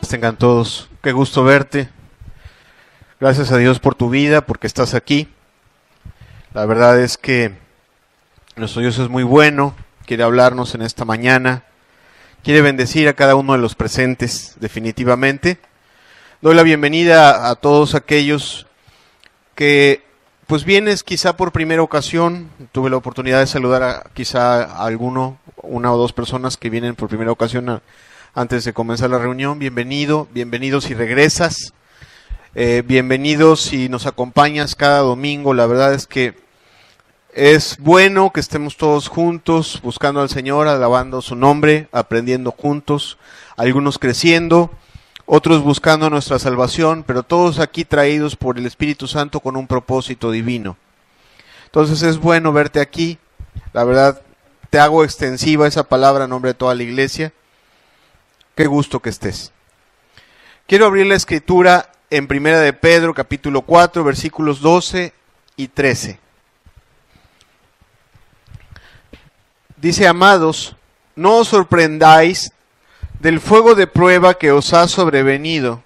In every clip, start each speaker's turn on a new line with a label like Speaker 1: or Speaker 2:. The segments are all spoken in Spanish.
Speaker 1: Tengan todos, qué gusto verte. Gracias a Dios por tu vida, porque estás aquí. La verdad es que nuestro Dios es muy bueno, quiere hablarnos en esta mañana, quiere bendecir a cada uno de los presentes, definitivamente. Doy la bienvenida a todos aquellos que pues vienes quizá por primera ocasión. Tuve la oportunidad de saludar quizá a una o dos personas que vienen por primera ocasión antes de comenzar la reunión. Bienvenido, bienvenido si regresas, bienvenido si nos acompañas cada domingo. La verdad es que es bueno que estemos todos juntos, buscando al Señor, alabando su nombre, aprendiendo juntos, algunos creciendo, otros buscando nuestra salvación, pero todos aquí traídos por el Espíritu Santo con un propósito divino. Entonces es bueno verte aquí. La verdad, te hago extensiva esa palabra en nombre de toda la iglesia. Qué gusto que estés. Quiero abrir la escritura en 1 de Pedro, capítulo 4, versículos 12 y 13. Dice: amados, no os sorprendáis del fuego de prueba que os ha sobrevenido,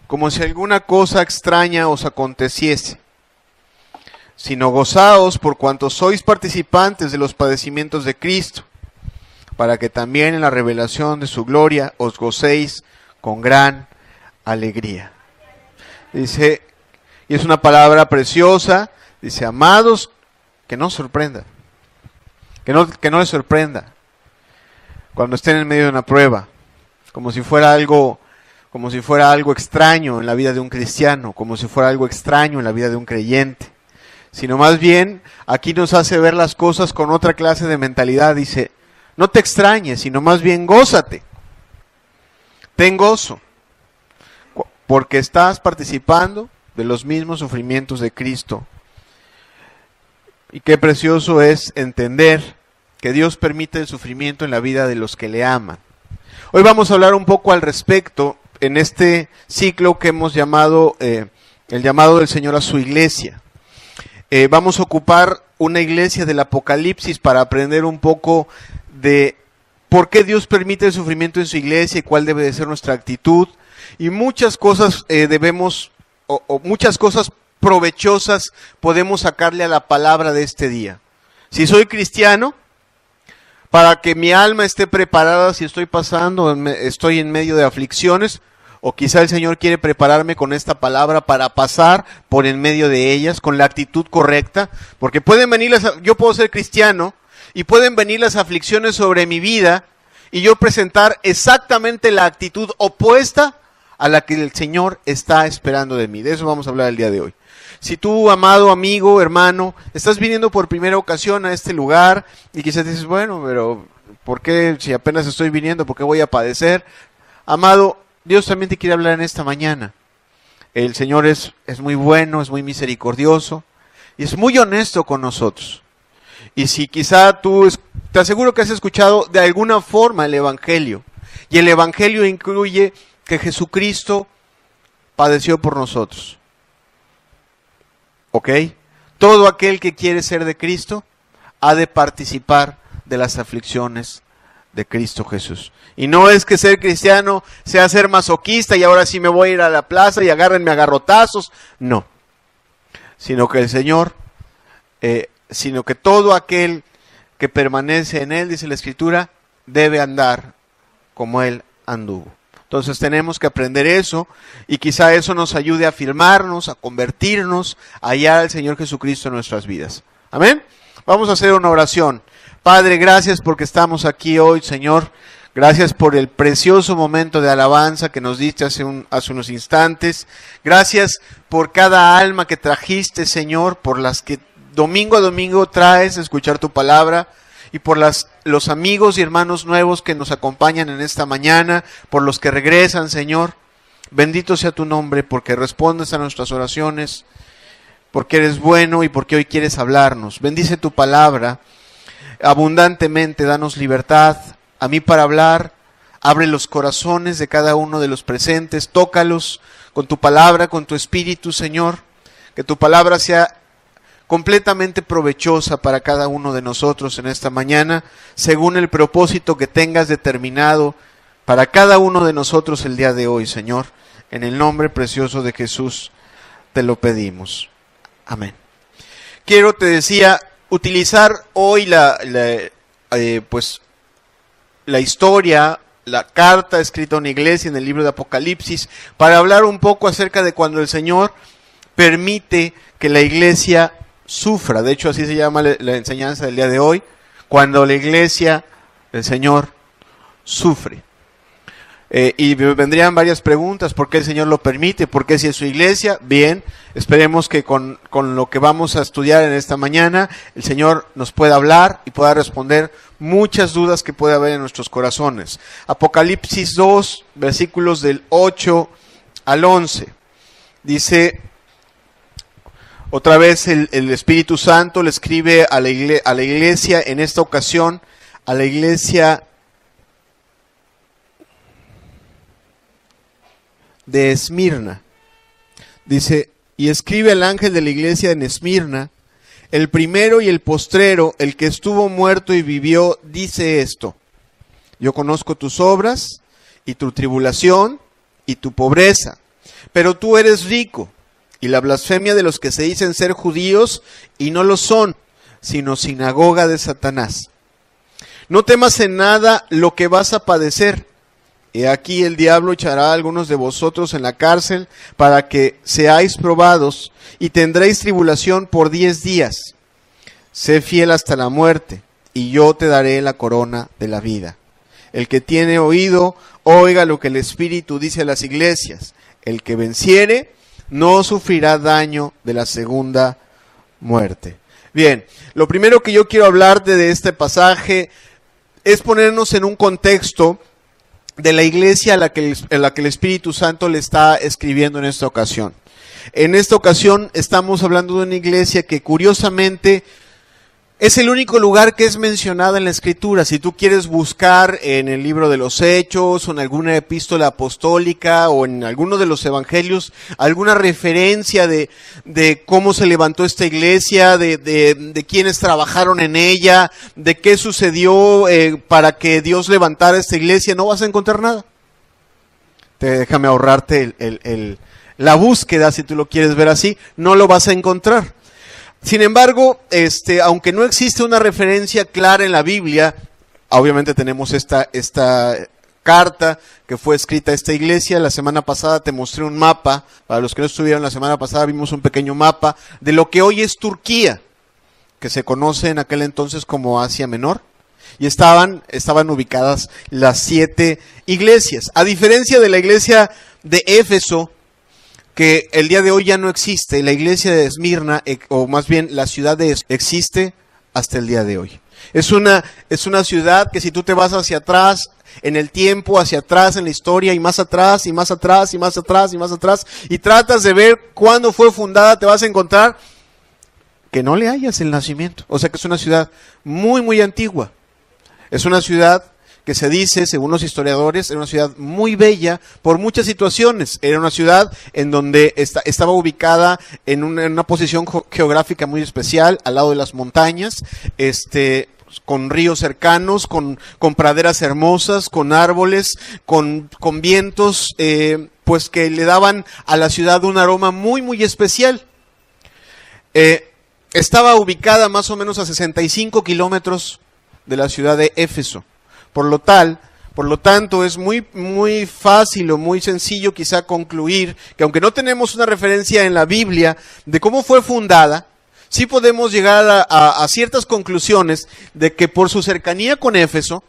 Speaker 1: como si alguna cosa extraña os aconteciese, sino gozaos por cuanto sois participantes de los padecimientos de Cristo, para que también en la revelación de su gloria os gocéis con gran alegría. Dice, y es una palabra preciosa, dice: amados, que no sorprenda, que no les sorprenda cuando estén en medio de una prueba, como si fuera algo extraño en la vida de un cristiano, como si fuera algo extraño en la vida de un creyente, sino más bien aquí nos hace ver las cosas con otra clase de mentalidad. Dice: no te extrañes, sino más bien gózate. Ten gozo, porque estás participando de los mismos sufrimientos de Cristo. Y qué precioso es entender que Dios permite el sufrimiento en la vida de los que le aman. Hoy vamos a hablar un poco al respecto en este ciclo que hemos llamado el llamado del Señor a su iglesia. Vamos a ocupar una iglesia del Apocalipsis para aprender un poco de por qué Dios permite el sufrimiento en su iglesia y cuál debe de ser nuestra actitud. Y muchas cosas muchas cosas provechosas podemos sacarle a la palabra de este día. Si soy cristiano, para que mi alma esté preparada si estoy en medio de aflicciones, o quizá el Señor quiere prepararme con esta palabra para pasar por en medio de ellas con la actitud correcta, porque yo puedo ser cristiano y pueden venir las aflicciones sobre mi vida y yo presentar exactamente la actitud opuesta a la que el Señor está esperando de mí. De eso vamos a hablar el día de hoy. Si tú, amado amigo, hermano, estás viniendo por primera ocasión a este lugar y quizás dices: bueno, pero ¿por qué si apenas estoy viniendo? ¿Por qué voy a padecer? Amado, Dios también te quiere hablar en esta mañana. El Señor es muy bueno, es muy misericordioso y es muy honesto con nosotros. Y si quizá te aseguro que has escuchado de alguna forma el Evangelio, y el Evangelio incluye que Jesucristo padeció por nosotros. ¿Ok? Todo aquel que quiere ser de Cristo ha de participar de las aflicciones de Cristo Jesús. Y no es que ser cristiano sea ser masoquista y ahora sí me voy a ir a la plaza y agárrenme a garrotazos. No. Sino que el Señor, sino que todo aquel que permanece en Él, dice la Escritura, debe andar como Él anduvo. Entonces tenemos que aprender eso y quizá eso nos ayude a afirmarnos, a convertirnos, a hallar al Señor Jesucristo en nuestras vidas. Amén. Vamos a hacer una oración. Padre, gracias porque estamos aquí hoy, Señor. Gracias por el precioso momento de alabanza que nos diste hace unos instantes. Gracias por cada alma que trajiste, Señor, por las que domingo a domingo traes a escuchar tu palabra. Y por los amigos y hermanos nuevos que nos acompañan en esta mañana, por los que regresan, Señor. Bendito sea tu nombre, porque respondes a nuestras oraciones, porque eres bueno y porque hoy quieres hablarnos. Bendice tu palabra abundantemente, danos libertad a mí para hablar. Abre los corazones de cada uno de los presentes, tócalos con tu palabra, con tu espíritu, Señor. Que tu palabra sea completamente provechosa para cada uno de nosotros en esta mañana, según el propósito que tengas determinado para cada uno de nosotros el día de hoy, Señor. En el nombre precioso de Jesús te lo pedimos. Amén. Quiero, te decía, utilizar hoy la historia, la carta escrita a una iglesia en el libro de Apocalipsis, para hablar un poco acerca de cuando el Señor permite que la iglesia sufra. De hecho, así se llama la enseñanza del día de hoy, cuando la iglesia, el Señor, sufre. Y vendrían varias preguntas: ¿por qué el Señor lo permite? ¿Por qué si es su iglesia? Bien, esperemos que con lo que vamos a estudiar en esta mañana, el Señor nos pueda hablar y pueda responder muchas dudas que puede haber en nuestros corazones. Apocalipsis 2, versículos del 8 al 11. Dice, otra vez el Espíritu Santo le escribe a la iglesia, en esta ocasión, a la iglesia de Esmirna. Dice, y escribe al ángel de la iglesia en Esmirna, el primero y el postrero, el que estuvo muerto y vivió, dice esto: yo conozco tus obras y tu tribulación y tu pobreza, pero tú eres rico, y la blasfemia de los que se dicen ser judíos y no lo son, sino sinagoga de Satanás. No temas en nada lo que vas a padecer. He aquí el diablo echará a algunos de vosotros en la cárcel para que seáis probados, y tendréis tribulación por 10 días. Sé fiel hasta la muerte, y yo te daré la corona de la vida. El que tiene oído, oiga lo que el Espíritu dice a las iglesias. El que venciere no sufrirá daño de la segunda muerte. Bien, lo primero que yo quiero hablarte de este pasaje es ponernos en un contexto de la iglesia a la que el Espíritu Santo le está escribiendo en esta ocasión. En esta ocasión estamos hablando de una iglesia que curiosamente es el único lugar que es mencionada en la Escritura. Si tú quieres buscar en el libro de los Hechos, o en alguna epístola apostólica, o en alguno de los evangelios, alguna referencia de cómo se levantó esta iglesia, de quiénes trabajaron en ella, de qué sucedió para que Dios levantara esta iglesia, no vas a encontrar nada. Déjame ahorrarte la búsqueda, si tú lo quieres ver así, no lo vas a encontrar. Sin embargo, aunque no existe una referencia clara en la Biblia, obviamente tenemos esta carta que fue escrita a esta iglesia. La semana pasada te mostré un mapa. Para los que no estuvieron la semana pasada, vimos un pequeño mapa de lo que hoy es Turquía, que se conoce en aquel entonces como Asia Menor. Y estaban ubicadas las 7 iglesias. A diferencia de la iglesia de Éfeso, que el día de hoy ya no existe, la iglesia de Esmirna, o más bien la ciudad de Esmirna, existe hasta el día de hoy. Es una ciudad que si tú te vas hacia atrás en el tiempo, hacia atrás en la historia, y más atrás, y más atrás, y más atrás, y más atrás, y tratas de ver cuándo fue fundada, te vas a encontrar que no le hayas el nacimiento. O sea que es una ciudad muy, muy antigua. Es una ciudad que se dice, según los historiadores, era una ciudad muy bella por muchas situaciones. Era una ciudad en donde estaba ubicada en una posición geográfica muy especial, al lado de las montañas, con ríos cercanos, con praderas hermosas, con árboles, con vientos, pues que le daban a la ciudad un aroma muy, muy especial. Estaba ubicada más o menos a 65 kilómetros de la ciudad de Éfeso. Por lo tanto, es muy, muy fácil o muy sencillo quizá concluir que aunque no tenemos una referencia en la Biblia de cómo fue fundada, sí podemos llegar a ciertas conclusiones de que por su cercanía con Éfeso,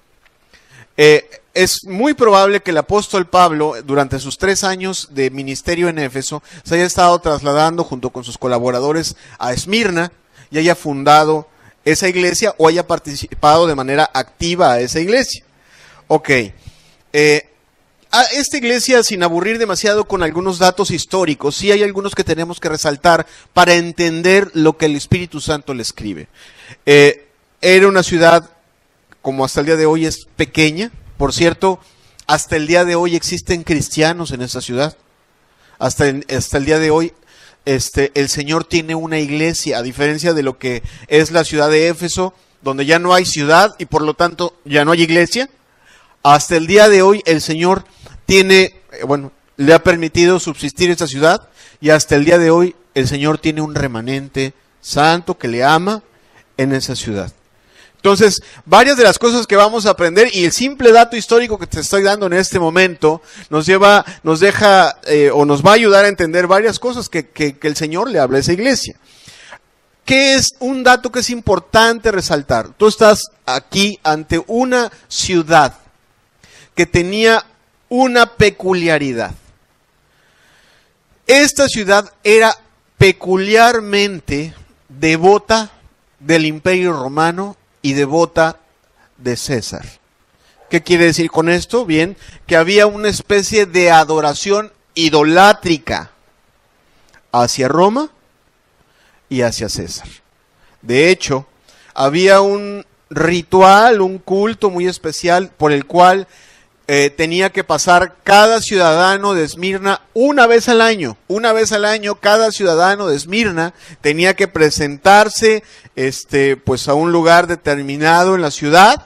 Speaker 1: es muy probable que el apóstol Pablo, durante sus 3 años de ministerio en Éfeso, se haya estado trasladando junto con sus colaboradores a Esmirna y haya fundado esa iglesia o haya participado de manera activa a esa iglesia. Ok. A esta iglesia, sin aburrir demasiado con algunos datos históricos, sí hay algunos que tenemos que resaltar para entender lo que el Espíritu Santo le escribe. Era una ciudad, como hasta el día de hoy, es pequeña. Por cierto, hasta el día de hoy existen cristianos en esa ciudad. Hasta el día de hoy el Señor tiene una iglesia, a diferencia de lo que es la ciudad de Éfeso, donde ya no hay ciudad y por lo tanto ya no hay iglesia. hasta el día de hoy el Señor tiene, le ha permitido subsistir esta ciudad, y hasta el día de hoy el Señor tiene un remanente santo que le ama en esa ciudad. Entonces, varias de las cosas que vamos a aprender, y el simple dato histórico que te estoy dando en este momento, nos va a ayudar a entender varias cosas que el Señor le habla a esa iglesia. ¿Qué es un dato que es importante resaltar? Tú estás aquí ante una ciudad que tenía una peculiaridad. Esta ciudad era peculiarmente devota del Imperio Romano y devota de César. ¿Qué quiere decir con esto? Bien, que había una especie de adoración idolátrica hacia Roma y hacia César. De hecho, había un ritual, un culto muy especial por el cual tenía que pasar cada ciudadano de Esmirna una vez al año. Una vez al año cada ciudadano de Esmirna tenía que presentarse pues a un lugar determinado en la ciudad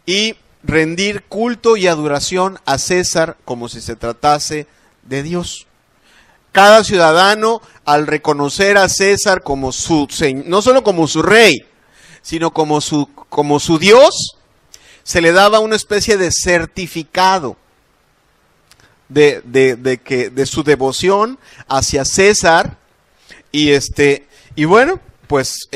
Speaker 1: y rendir culto y adoración a César como si se tratase de Dios. Cada ciudadano, al reconocer a César como no solo como su rey, sino como su Dios, se le daba una especie de certificado de su devoción hacia César, y bueno, pues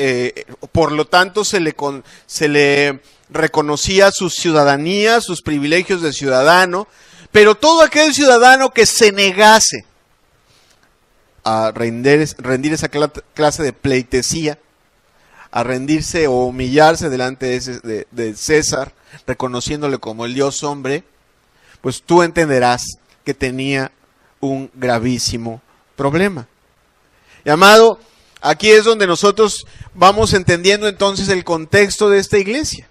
Speaker 1: por lo tanto se le reconocía su ciudadanía, sus privilegios de ciudadano, pero todo aquel ciudadano que se negase a rendir esa clase de pleitesía, a rendirse o humillarse delante de César, reconociéndole como el Dios hombre, pues tú entenderás que tenía un gravísimo problema. Y amado, aquí es donde nosotros vamos entendiendo entonces el contexto de esta iglesia.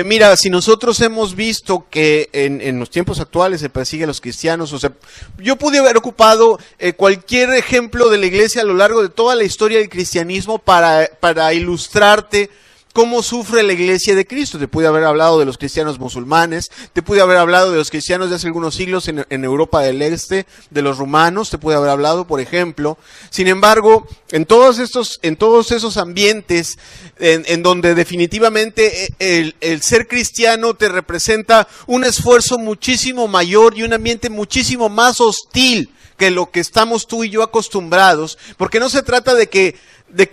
Speaker 1: Mira, si nosotros hemos visto que en los tiempos actuales se persigue a los cristianos, o sea, yo pude haber ocupado cualquier ejemplo de la iglesia a lo largo de toda la historia del cristianismo para ilustrarte cómo sufre la iglesia de Cristo. Te pude haber hablado de los cristianos musulmanes, te pude haber hablado de los cristianos de hace algunos siglos en Europa del Este, de los rumanos, te pude haber hablado, por ejemplo. Sin embargo, en todos esos ambientes en donde definitivamente el ser cristiano te representa un esfuerzo muchísimo mayor y un ambiente muchísimo más hostil que lo que estamos tú y yo acostumbrados, porque no se trata de que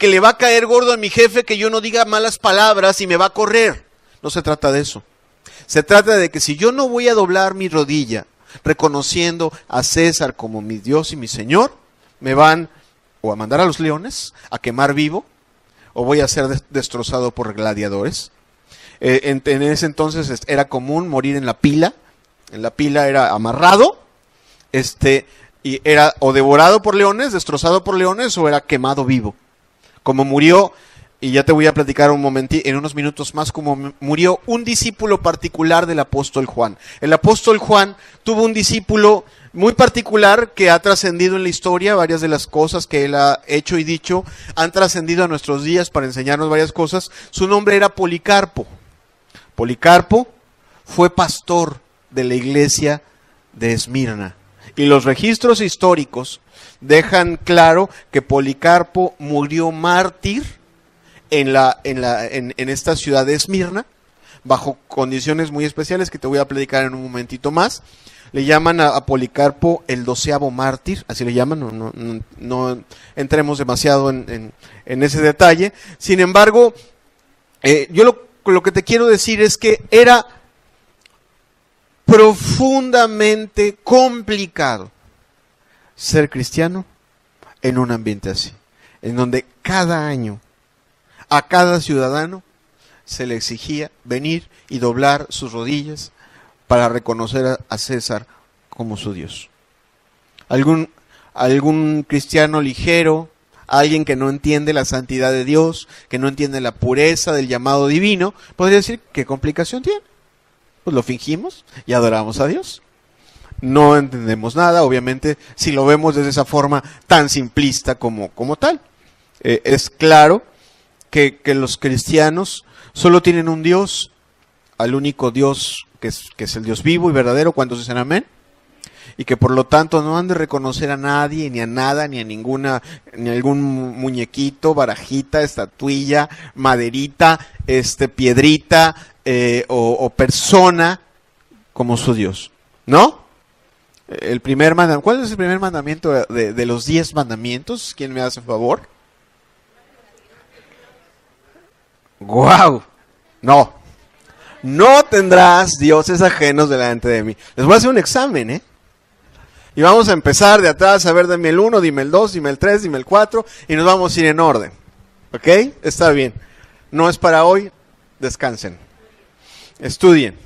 Speaker 1: le va a caer gordo a mi jefe que yo no diga malas palabras y me va a correr. No se trata de eso. Se trata de que si yo no voy a doblar mi rodilla reconociendo a César como mi Dios y mi Señor, me van o a mandar a los leones, a quemar vivo, o voy a ser destrozado por gladiadores. En ese entonces era común morir en la pila. En la pila era amarrado, y era o devorado por leones, destrozado por leones, o era quemado vivo. Como murió, y ya te voy a platicar en unos minutos más, como murió un discípulo particular del apóstol Juan. El apóstol Juan tuvo un discípulo muy particular que ha trascendido en la historia. Varias de las cosas que él ha hecho y dicho han trascendido a nuestros días para enseñarnos varias cosas. Su nombre era Policarpo. Policarpo fue pastor de la iglesia de Esmirna. Y los registros históricos dejan claro que Policarpo murió mártir en esta ciudad de Esmirna, bajo condiciones muy especiales que te voy a platicar en un momentito más. Le llaman a Policarpo el 12º mártir, así le llaman, no entremos demasiado en ese detalle. Sin embargo, yo lo que te quiero decir es que era profundamente complicado ser cristiano en un ambiente así, en donde cada año a cada ciudadano se le exigía venir y doblar sus rodillas para reconocer a César como su Dios. Algún cristiano ligero, alguien que no entiende la santidad de Dios, que no entiende la pureza del llamado divino, podría decir, ¿qué complicación tiene? Pues lo fingimos y adoramos a Dios. No entendemos nada, obviamente, si lo vemos desde esa forma tan simplista como tal. Es claro que los cristianos solo tienen un Dios al único Dios que es el Dios vivo y verdadero. ¿Cuántos dicen amén? Y que por lo tanto no han de reconocer a nadie, ni a nada, ni a ninguna, ni a algún muñequito, barajita, estatuilla, maderita, piedrita o persona como su Dios, ¿no? El primer mandamiento. ¿Cuál es el primer mandamiento de los 10 mandamientos? ¿Quién me hace favor? ¡Guau! No. No tendrás dioses ajenos delante de mí. Les voy a hacer un examen, ¿eh? Y vamos a empezar de atrás, a ver, dime el 1, dime el 2, dime el 3, dime el 4, y nos vamos a ir en orden. ¿Ok? Está bien. No es para hoy, descansen. Estudien.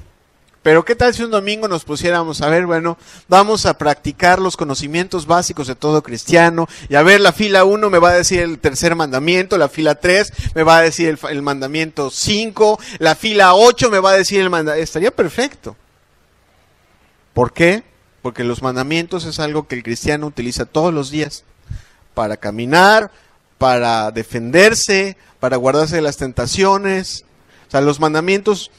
Speaker 1: Pero ¿qué tal si un domingo nos pusiéramos a ver, bueno, vamos a practicar los conocimientos básicos de todo cristiano, y a ver, la fila 1 me va a decir el tercer mandamiento, la fila 3 me va a decir el mandamiento 5, la fila 8 me va a decir el mandamiento, estaría perfecto. ¿Por qué? Porque los mandamientos es algo que el cristiano utiliza todos los días para caminar, para defenderse, para guardarse de las tentaciones. O sea, los mandamientos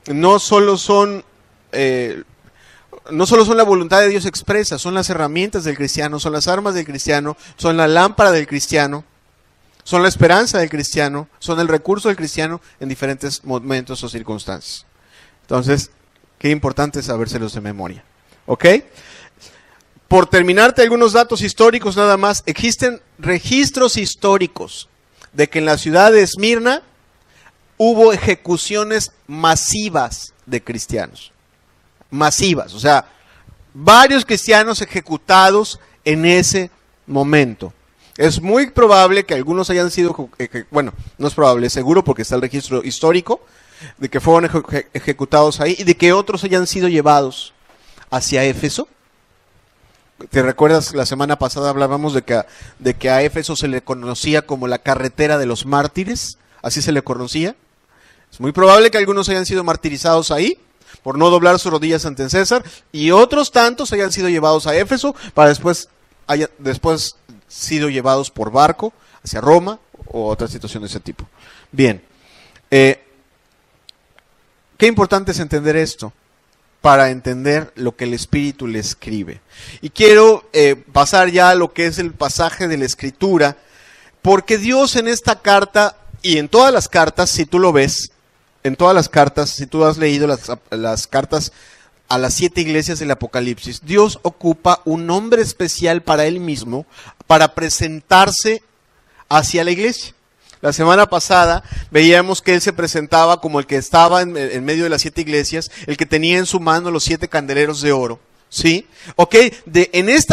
Speaker 1: no solo son la voluntad de Dios expresa, son las herramientas del cristiano, son las armas del cristiano, son la lámpara del cristiano, son la esperanza del cristiano, son el recurso del cristiano en diferentes momentos o circunstancias. Entonces, qué importante sabérselos de memoria. ¿Ok? Por terminarte algunos datos históricos nada más, existen registros históricos de que en la ciudad de Esmirna hubo ejecuciones masivas de cristianos. Masivas, o sea, varios cristianos ejecutados en ese momento. Es muy probable que algunos hayan sido, bueno, no es probable, es seguro porque está el registro histórico, de que fueron ejecutados ahí y de que otros hayan sido llevados hacia Éfeso. ¿Te recuerdas? La semana pasada hablábamos de que a Éfeso se le conocía como la carretera de los mártires, así se le conocía. Es muy probable que algunos hayan sido martirizados ahí, por no doblar sus rodillas ante César, y otros tantos hayan sido llevados a Éfeso, para después sido llevados por barco hacia Roma, o otra situación de ese tipo. Bien, qué importante es entender esto, para entender lo que el Espíritu le escribe. Y quiero pasar ya a lo que es el pasaje de la Escritura, porque Dios en esta carta, y en todas las cartas, si tú lo ves, en todas las cartas, si tú has leído las cartas a las 7 iglesias del Apocalipsis, Dios ocupa un nombre especial para Él mismo, para presentarse hacia la iglesia. La semana pasada veíamos que Él se presentaba como el que estaba en medio de las 7 iglesias, el que tenía en su mano los 7 candeleros de oro, ¿sí? Ok,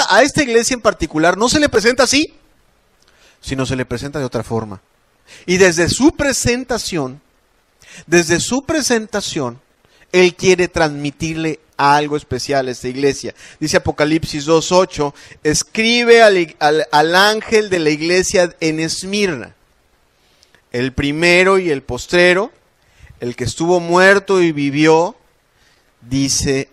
Speaker 1: a esta iglesia en particular no se le presenta así, sino se le presenta de otra forma. Y desde su presentación, Él quiere transmitirle algo especial a esta iglesia. Dice Apocalipsis 2:8, escribe al ángel de la iglesia en Esmirna, el primero y el postrero, el que estuvo muerto y vivió, dice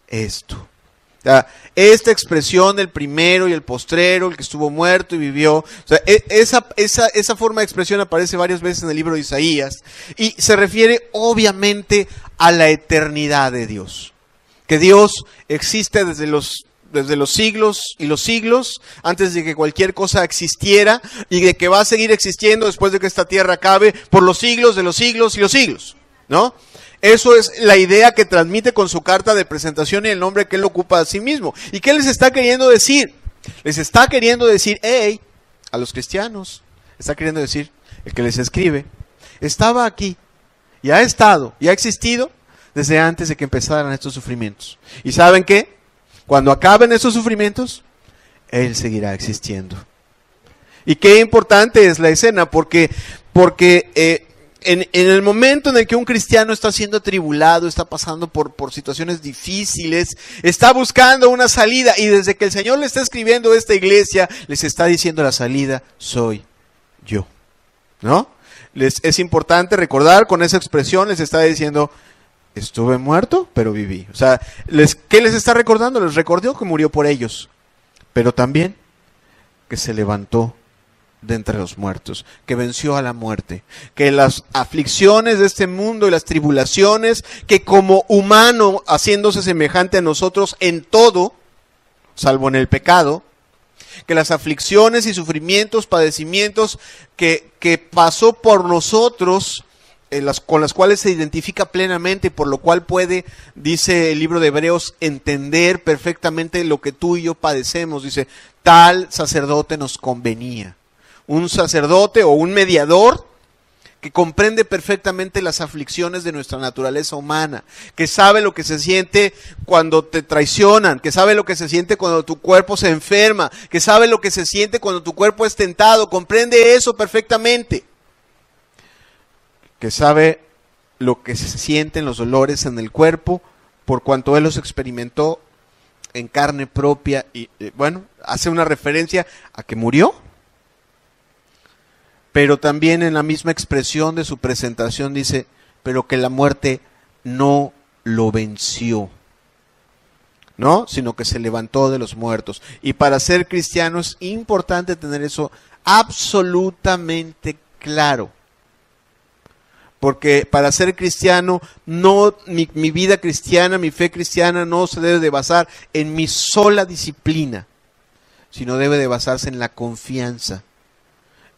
Speaker 1: esto. O sea, esta expresión del primero y el postrero, el que estuvo muerto y vivió, o sea, esa forma de expresión aparece varias veces en el libro de Isaías y se refiere obviamente a la eternidad de Dios. Que Dios existe desde los siglos y los siglos, antes de que cualquier cosa existiera, y de que va a seguir existiendo después de que esta tierra acabe por los siglos de los siglos y los siglos, ¿no? Eso es la idea que transmite con su carta de presentación y el nombre que Él ocupa a sí mismo. ¿Y qué les está queriendo decir? Les está queriendo decir, hey, a los cristianos, está queriendo decir, el que les escribe, estaba aquí, y ha estado, y ha existido desde antes de que empezaran estos sufrimientos. ¿Y saben qué? Cuando acaben esos sufrimientos, Él seguirá existiendo. Y qué importante es la escena, porque en el momento en el que un cristiano está siendo atribulado, está pasando por situaciones difíciles, está buscando una salida, y desde que el Señor le está escribiendo a esta iglesia, les está diciendo la salida, soy yo, ¿no? Es importante recordar, con esa expresión les está diciendo, estuve muerto, pero viví. O sea, ¿qué les está recordando? Les recordó que murió por ellos, pero también que se levantó de entre los muertos, que venció a la muerte, que las aflicciones de este mundo y las tribulaciones, que como humano, haciéndose semejante a nosotros en todo, salvo en el pecado, que las aflicciones y sufrimientos, padecimientos que pasó por nosotros, con las cuales se identifica plenamente, por lo cual puede, dice el libro de Hebreos, entender perfectamente lo que tú y yo padecemos. Dice, tal sacerdote nos convenía. Un sacerdote o un mediador que comprende perfectamente las aflicciones de nuestra naturaleza humana, que sabe lo que se siente cuando te traicionan, que sabe lo que se siente cuando tu cuerpo se enferma, que sabe lo que se siente cuando tu cuerpo es tentado, comprende eso perfectamente, que sabe lo que se sienten los dolores en el cuerpo, por cuanto él los experimentó en carne propia, y bueno, hace una referencia a que murió, pero también en la misma expresión de su presentación dice, pero que la muerte no lo venció, ¿no? Sino que se levantó de los muertos. Y para ser cristiano es importante tener eso absolutamente claro. Porque para ser cristiano, no, mi vida cristiana, mi fe cristiana no se debe de basar en mi sola disciplina, sino debe de basarse en la confianza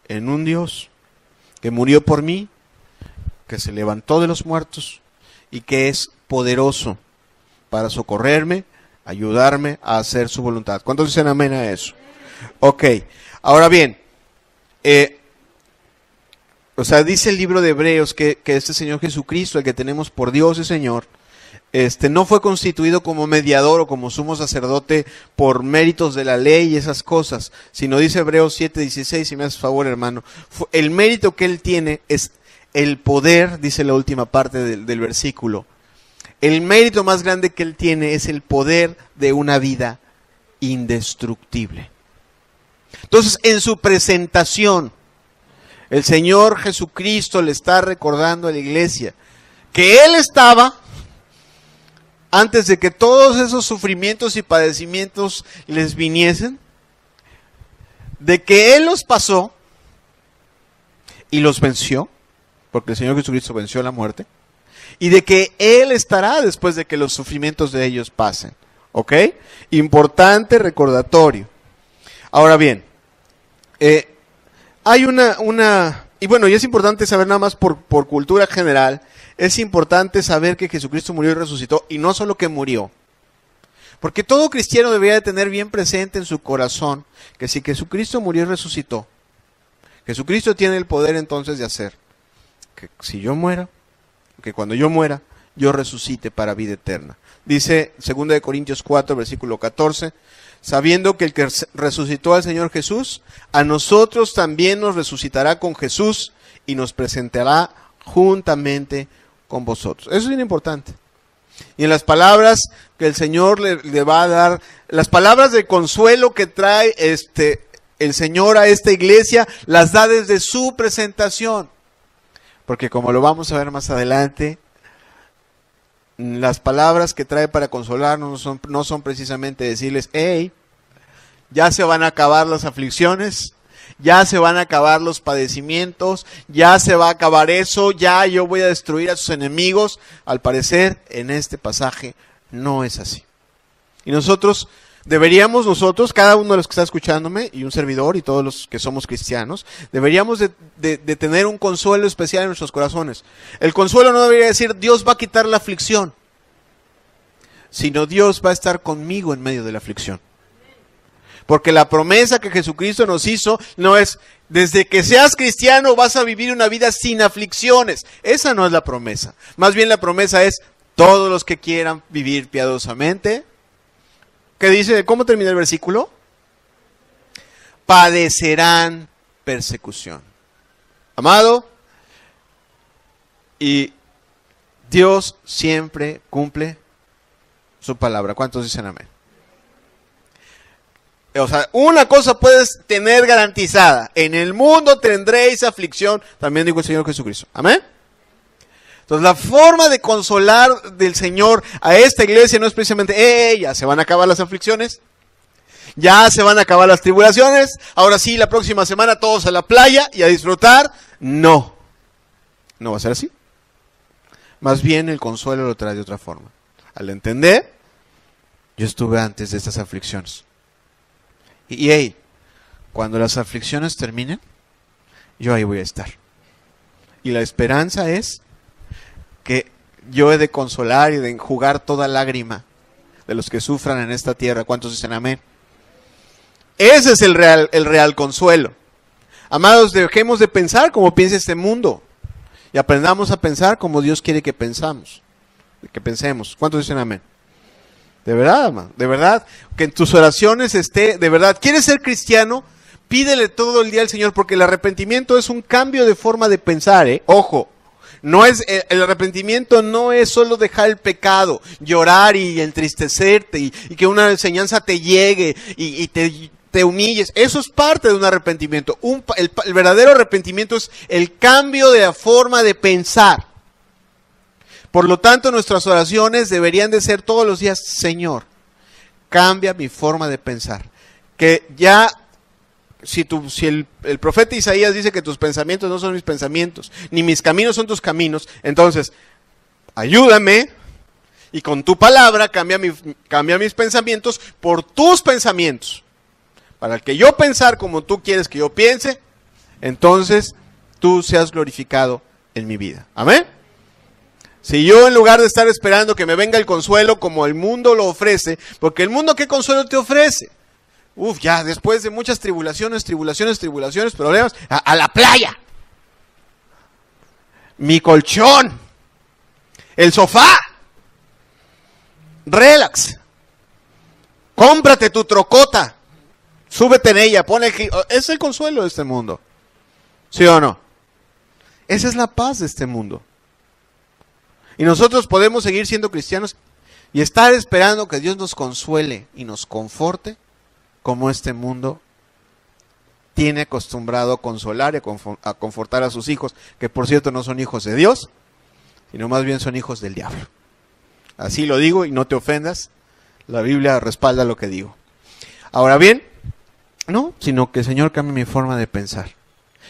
Speaker 1: en un Dios que murió por mí, que se levantó de los muertos y que es poderoso para socorrerme, ayudarme a hacer su voluntad. ¿Cuántos dicen amén a eso? Ok, ahora bien, dice el libro de Hebreos que este Señor Jesucristo, el que tenemos por Dios y Señor, no fue constituido como mediador o como sumo sacerdote por méritos de la ley y esas cosas, sino dice Hebreos 7:16, si me haces favor, hermano, el mérito que él tiene es el poder, dice la última parte del versículo, el mérito más grande que él tiene es el poder de una vida indestructible. Entonces, en su presentación, el Señor Jesucristo le está recordando a la iglesia que él estaba antes de que todos esos sufrimientos y padecimientos les viniesen, de que él los pasó y los venció, porque el Señor Jesucristo venció la muerte, y de que él estará después de que los sufrimientos de ellos pasen. ¿Ok? Importante recordatorio. Ahora bien, hay y bueno, y es importante saber nada más por cultura general, es importante saber que Jesucristo murió y resucitó, y no solo que murió. Porque todo cristiano debería de tener bien presente en su corazón que si Jesucristo murió y resucitó, Jesucristo tiene el poder entonces de hacer que si yo muera, que cuando yo muera, yo resucite para vida eterna. Dice 2 Corintios 4, versículo 14, sabiendo que el que resucitó al Señor Jesús, a nosotros también nos resucitará con Jesús y nos presentará juntamente con vosotros. Eso es bien importante. Y en las palabras que el Señor le va a dar, las palabras de consuelo que trae el Señor a esta iglesia, las da desde su presentación. Porque como lo vamos a ver más adelante, las palabras que trae para consolarnos no son precisamente decirles, hey, ya se van a acabar las aflicciones, ya se van a acabar los padecimientos, ya se va a acabar eso, ya yo voy a destruir a sus enemigos. Al parecer, en este pasaje no es así. Y cada uno de los que está escuchándome, y un servidor, y todos los que somos cristianos, deberíamos de tener un consuelo especial en nuestros corazones. El consuelo no debería decir, Dios va a quitar la aflicción, sino Dios va a estar conmigo en medio de la aflicción. Porque la promesa que Jesucristo nos hizo no es, desde que seas cristiano vas a vivir una vida sin aflicciones. Esa no es la promesa. Más bien la promesa es, todos los que quieran vivir piadosamente. ¿Qué dice? ¿Cómo termina el versículo? Padecerán persecución. Amado, y Dios siempre cumple su palabra. ¿Cuántos dicen amén? O sea, una cosa puedes tener garantizada: en el mundo tendréis aflicción, también dijo el Señor Jesucristo. Amén. Entonces la forma de consolar del Señor a esta iglesia no es precisamente, ya se van a acabar las aflicciones, ya se van a acabar las tribulaciones, ahora sí, la próxima semana todos a la playa y a disfrutar. No, no va a ser así. Más bien el consuelo lo trae de otra forma. Al entender, yo estuve antes de estas aflicciones. Y hey, cuando las aflicciones terminen, yo ahí voy a estar. Y la esperanza es que yo he de consolar y de enjugar toda lágrima de los que sufran en esta tierra. ¿Cuántos dicen amén? Ese es el real consuelo. Amados, dejemos de pensar como piensa este mundo y aprendamos a pensar como Dios quiere que pensemos. ¿Cuántos dicen amén? De verdad, amado, de verdad, que en tus oraciones esté, de verdad. ¿Quieres ser cristiano? Pídele todo el día al Señor, porque el arrepentimiento es un cambio de forma de pensar, Ojo, no es, el arrepentimiento no es solo dejar el pecado, llorar y entristecerte y que una enseñanza te llegue y te humilles. Eso es parte de un arrepentimiento. El verdadero arrepentimiento es el cambio de la forma de pensar. Por lo tanto, nuestras oraciones deberían de ser todos los días: Señor, cambia mi forma de pensar. Que ya, si el profeta Isaías dice que tus pensamientos no son mis pensamientos, ni mis caminos son tus caminos, entonces, ayúdame, y con tu palabra cambia mis pensamientos por tus pensamientos. Para que yo pensar como tú quieres que yo piense, entonces tú seas glorificado en mi vida. Amén. Si yo, en lugar de estar esperando que me venga el consuelo como el mundo lo ofrece, porque el mundo, ¿qué consuelo te ofrece? Ya después de muchas tribulaciones, problemas, a la playa. Mi colchón, el sofá, relax, cómprate tu trocota, súbete en ella, es el consuelo de este mundo. ¿Sí o no? Esa es la paz de este mundo. Y nosotros podemos seguir siendo cristianos y estar esperando que Dios nos consuele y nos conforte, como este mundo tiene acostumbrado a consolar y a confortar a sus hijos, que por cierto no son hijos de Dios, sino más bien son hijos del diablo. Así lo digo y no te ofendas, la Biblia respalda lo que digo. Ahora bien, no, sino que el Señor cambie mi forma de pensar.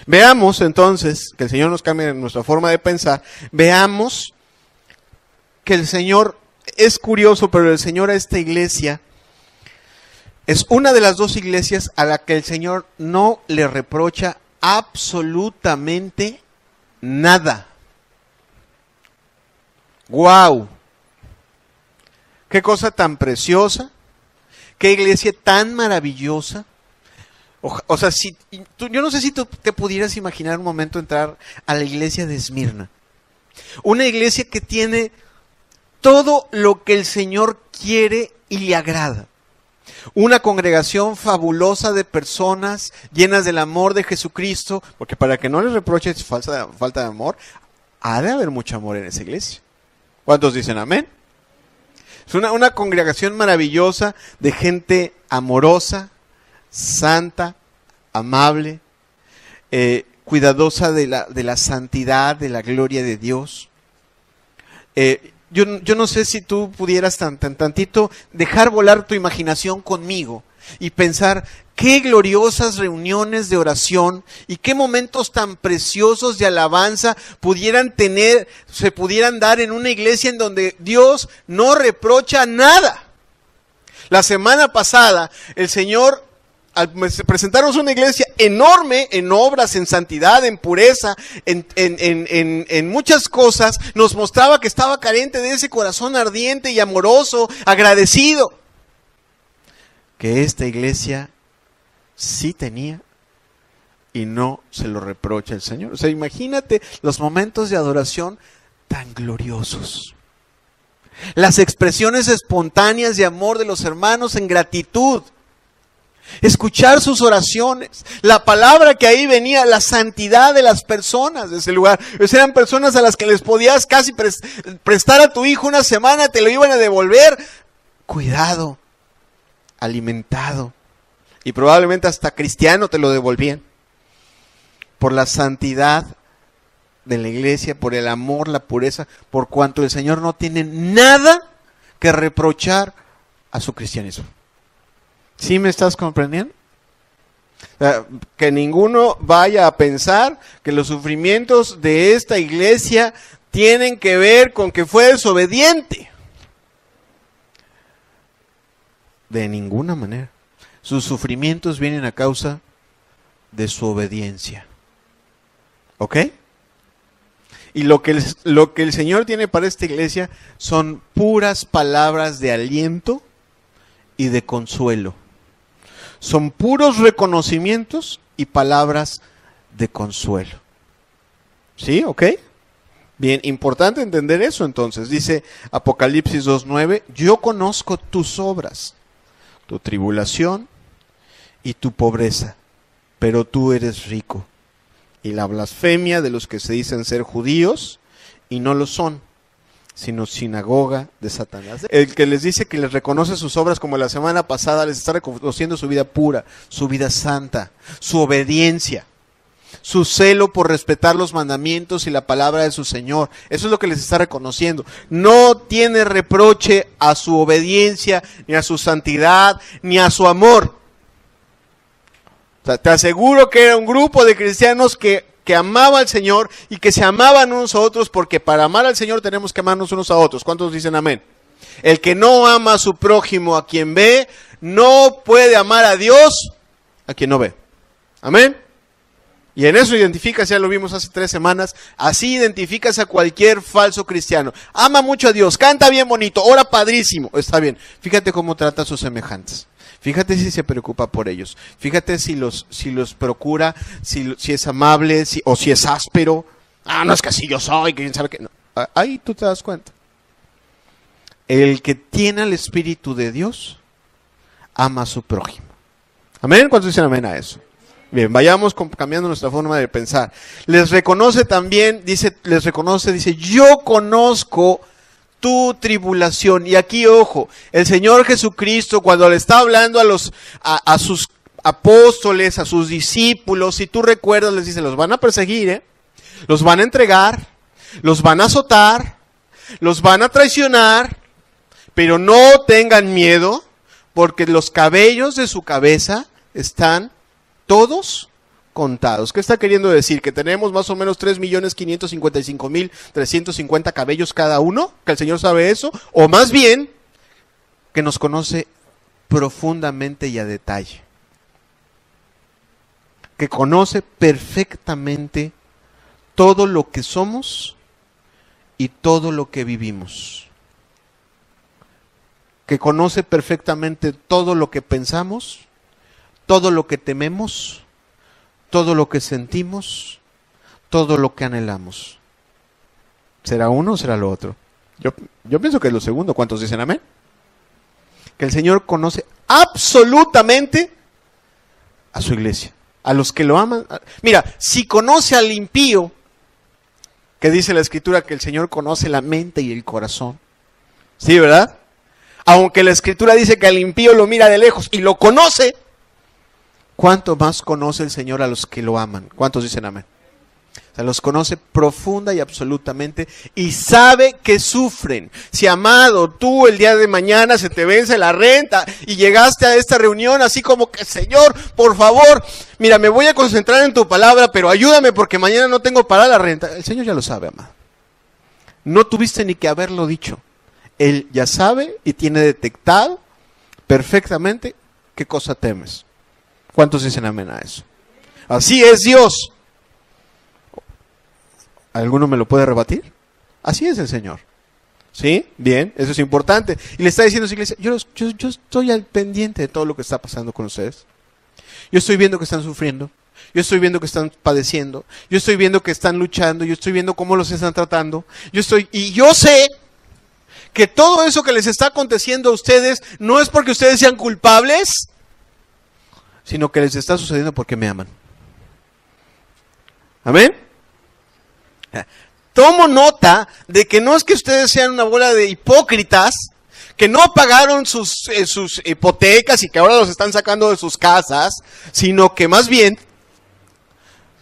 Speaker 1: Veamos entonces, que el Señor nos cambie nuestra forma de pensar, veamos que el Señor, es curioso, pero el Señor a esta iglesia es una de las dos iglesias a la que el Señor no le reprocha absolutamente nada. ¡Guau! ¡Qué cosa tan preciosa! ¡Qué iglesia tan maravillosa! O sea, yo no sé si tú te pudieras imaginar un momento entrar a la iglesia de Esmirna. Una iglesia que tiene todo lo que el Señor quiere y le agrada. Una congregación fabulosa de personas llenas del amor de Jesucristo, porque para que no les reproches falta de amor, ha de haber mucho amor en esa iglesia. ¿Cuántos dicen amén? Es una congregación maravillosa de gente amorosa, santa, amable, cuidadosa de la santidad, de la gloria de Dios. Yo no sé si tú pudieras tantito dejar volar tu imaginación conmigo y pensar qué gloriosas reuniones de oración y qué momentos tan preciosos de alabanza se pudieran dar en una iglesia en donde Dios no reprocha nada. La semana pasada el Señor, al presentarnos una iglesia enorme en obras, en santidad, en pureza, en muchas cosas, nos mostraba que estaba carente de ese corazón ardiente y amoroso, agradecido, que esta iglesia sí tenía y no se lo reprocha el Señor. O sea, imagínate los momentos de adoración tan gloriosos. Las expresiones espontáneas de amor de los hermanos en gratitud. Escuchar sus oraciones, la palabra que ahí venía, la santidad de las personas de ese lugar. Pues eran personas a las que les podías casi prestar a tu hijo una semana, te lo iban a devolver. Cuidado, alimentado, y probablemente hasta cristiano te lo devolvían. Por la santidad de la iglesia, por el amor, la pureza, por cuanto el Señor no tiene nada que reprochar a su cristianismo. ¿Sí me estás comprendiendo? O sea, que ninguno vaya a pensar que los sufrimientos de esta iglesia tienen que ver con que fue desobediente. De ninguna manera. Sus sufrimientos vienen a causa de su obediencia. ¿Ok? Y lo que el Señor tiene para esta iglesia son puras palabras de aliento y de consuelo. Son puros reconocimientos y palabras de consuelo. ¿Sí? ¿Ok? Bien, importante entender eso entonces. Dice Apocalipsis 2:9, yo conozco tus obras, tu tribulación y tu pobreza, pero tú eres rico. Y la blasfemia de los que se dicen ser judíos y no lo son, sino sinagoga de Satanás. El que les dice que les reconoce sus obras como la semana pasada, les está reconociendo su vida pura, su vida santa, su obediencia, su celo por respetar los mandamientos y la palabra de su Señor. Eso es lo que les está reconociendo. No tiene reproche a su obediencia, ni a su santidad, ni a su amor. O sea, te aseguro que era un grupo de cristianos que amaba al Señor y que se amaban unos a otros, porque para amar al Señor tenemos que amarnos unos a otros. ¿Cuántos dicen amén? El que no ama a su prójimo, a quien ve, no puede amar a Dios a quien no ve. Amén. Y en eso identificas, ya lo vimos hace 3 semanas, así identificas a cualquier falso cristiano. Ama mucho a Dios, canta bien bonito, ora padrísimo, está bien. Fíjate cómo trata a sus semejantes. Fíjate si se preocupa por ellos. Fíjate si los procura, si es amable, o si es áspero. Ah, no es que así yo soy, que quién sabe qué. No. Ahí tú te das cuenta. El que tiene el Espíritu de Dios ama a su prójimo. ¿Amén? ¿Cuántos dicen amén a eso? Bien, vayamos cambiando nuestra forma de pensar. Les reconoce también, dice, yo conozco tu tribulación. Y aquí, ojo, el Señor Jesucristo, cuando le está hablando a sus apóstoles, a sus discípulos, si tú recuerdas, les dice, los van a perseguir, los van a entregar, los van a azotar, los van a traicionar, pero no tengan miedo, porque los cabellos de su cabeza están todos contados. ¿Qué está queriendo decir? Que tenemos más o menos 3.555.350 cabellos cada uno, que el Señor sabe eso, o más bien, que nos conoce profundamente y a detalle. Que conoce perfectamente todo lo que somos y todo lo que vivimos. Que conoce perfectamente todo lo que pensamos, todo lo que tememos, todo lo que sentimos, todo lo que anhelamos. ¿Será uno o será lo otro? Yo pienso que es lo segundo. ¿Cuántos dicen amén? Que el Señor conoce absolutamente a su iglesia, a los que lo aman. Mira, si conoce al impío, que dice la Escritura que el Señor conoce la mente y el corazón. ¿Sí, verdad? Aunque la Escritura dice que al impío lo mira de lejos y lo conoce, ¿cuánto más conoce el Señor a los que lo aman? ¿Cuántos dicen amén? O sea, los conoce profunda y absolutamente y sabe que sufren. Si, amado, tú el día de mañana se te vence la renta y llegaste a esta reunión así como que, Señor, por favor, mira, me voy a concentrar en tu palabra, pero ayúdame porque mañana no tengo para la renta. El Señor ya lo sabe, amado. No tuviste ni que haberlo dicho. Él ya sabe y tiene detectado perfectamente qué cosa temes. ¿Cuántos dicen amén a eso? Así es Dios. ¿Alguno me lo puede rebatir? Así es el Señor. ¿Sí? Bien, eso es importante. Y le está diciendo a su iglesia, yo estoy al pendiente de todo lo que está pasando con ustedes. Yo estoy viendo que están sufriendo. Yo estoy viendo que están padeciendo. Yo estoy viendo que están luchando. Yo estoy viendo cómo los están tratando. Y yo sé que todo eso que les está aconteciendo a ustedes no es porque ustedes sean culpables, sino que les está sucediendo porque me aman. ¿Amén? Tomo nota de que no es que ustedes sean una bola de hipócritas, que no pagaron sus hipotecas y que ahora los están sacando de sus casas, sino que más bien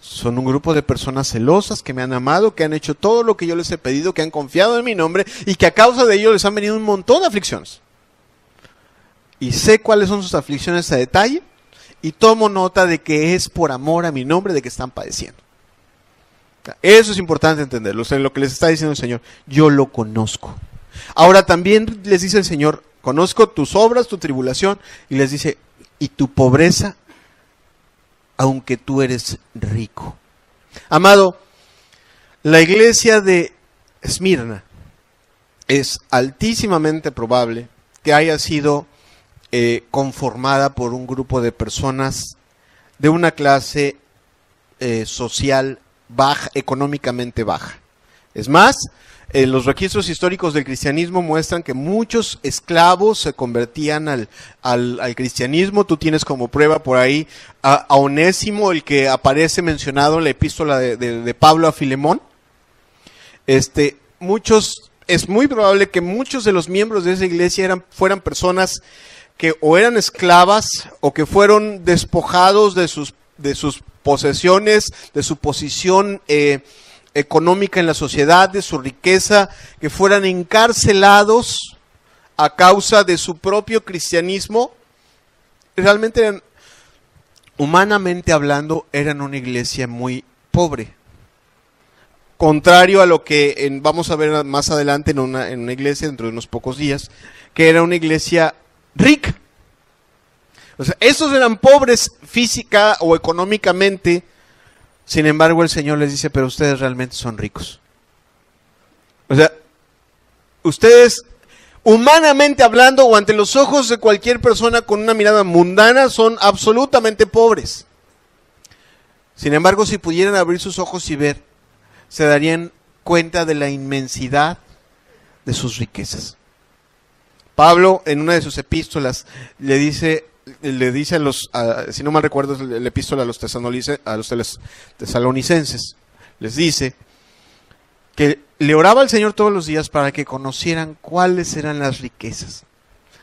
Speaker 1: son un grupo de personas celosas que me han amado, que han hecho todo lo que yo les he pedido, que han confiado en mi nombre y que a causa de ello les han venido un montón de aflicciones. y sé cuáles son sus aflicciones a detalle, y tomo nota de que es por amor a mi nombre de que están padeciendo. Eso es importante entenderlo. O sea, lo que les está diciendo el Señor, yo lo conozco. Ahora también les dice el Señor, conozco tus obras, tu tribulación, y les dice, y tu pobreza, aunque tú eres rico. Amado, la iglesia de Esmirna es altísimamente probable que haya sido conformada por un grupo de personas de una clase social baja, económicamente baja. Es más, los registros históricos del cristianismo muestran que muchos esclavos se convertían al cristianismo. Tú tienes como prueba por ahí a Onésimo, el que aparece mencionado en la epístola de Pablo a Filemón. Es muy probable que muchos de los miembros de esa iglesia fueran personas que o eran esclavas o que fueron despojados de sus posesiones, de su posición económica en la sociedad, de su riqueza, que fueran encarcelados a causa de su propio cristianismo. Realmente, humanamente hablando, eran una iglesia muy pobre. Contrario a lo que vamos a ver más adelante en una iglesia dentro de unos pocos días, que era una iglesia rica. O sea, esos eran pobres física o económicamente. Sin embargo, el Señor les dice, pero ustedes realmente son ricos. O sea, ustedes, humanamente hablando, o ante los ojos de cualquier persona con una mirada mundana, son absolutamente pobres. Sin embargo, si pudieran abrir sus ojos y ver, se darían cuenta de la inmensidad de sus riquezas. Pablo, en una de sus epístolas, le dice a los, si no mal recuerdo, es la epístola a los tesalonicenses, les dice que le oraba al Señor todos los días para que conocieran cuáles eran las riquezas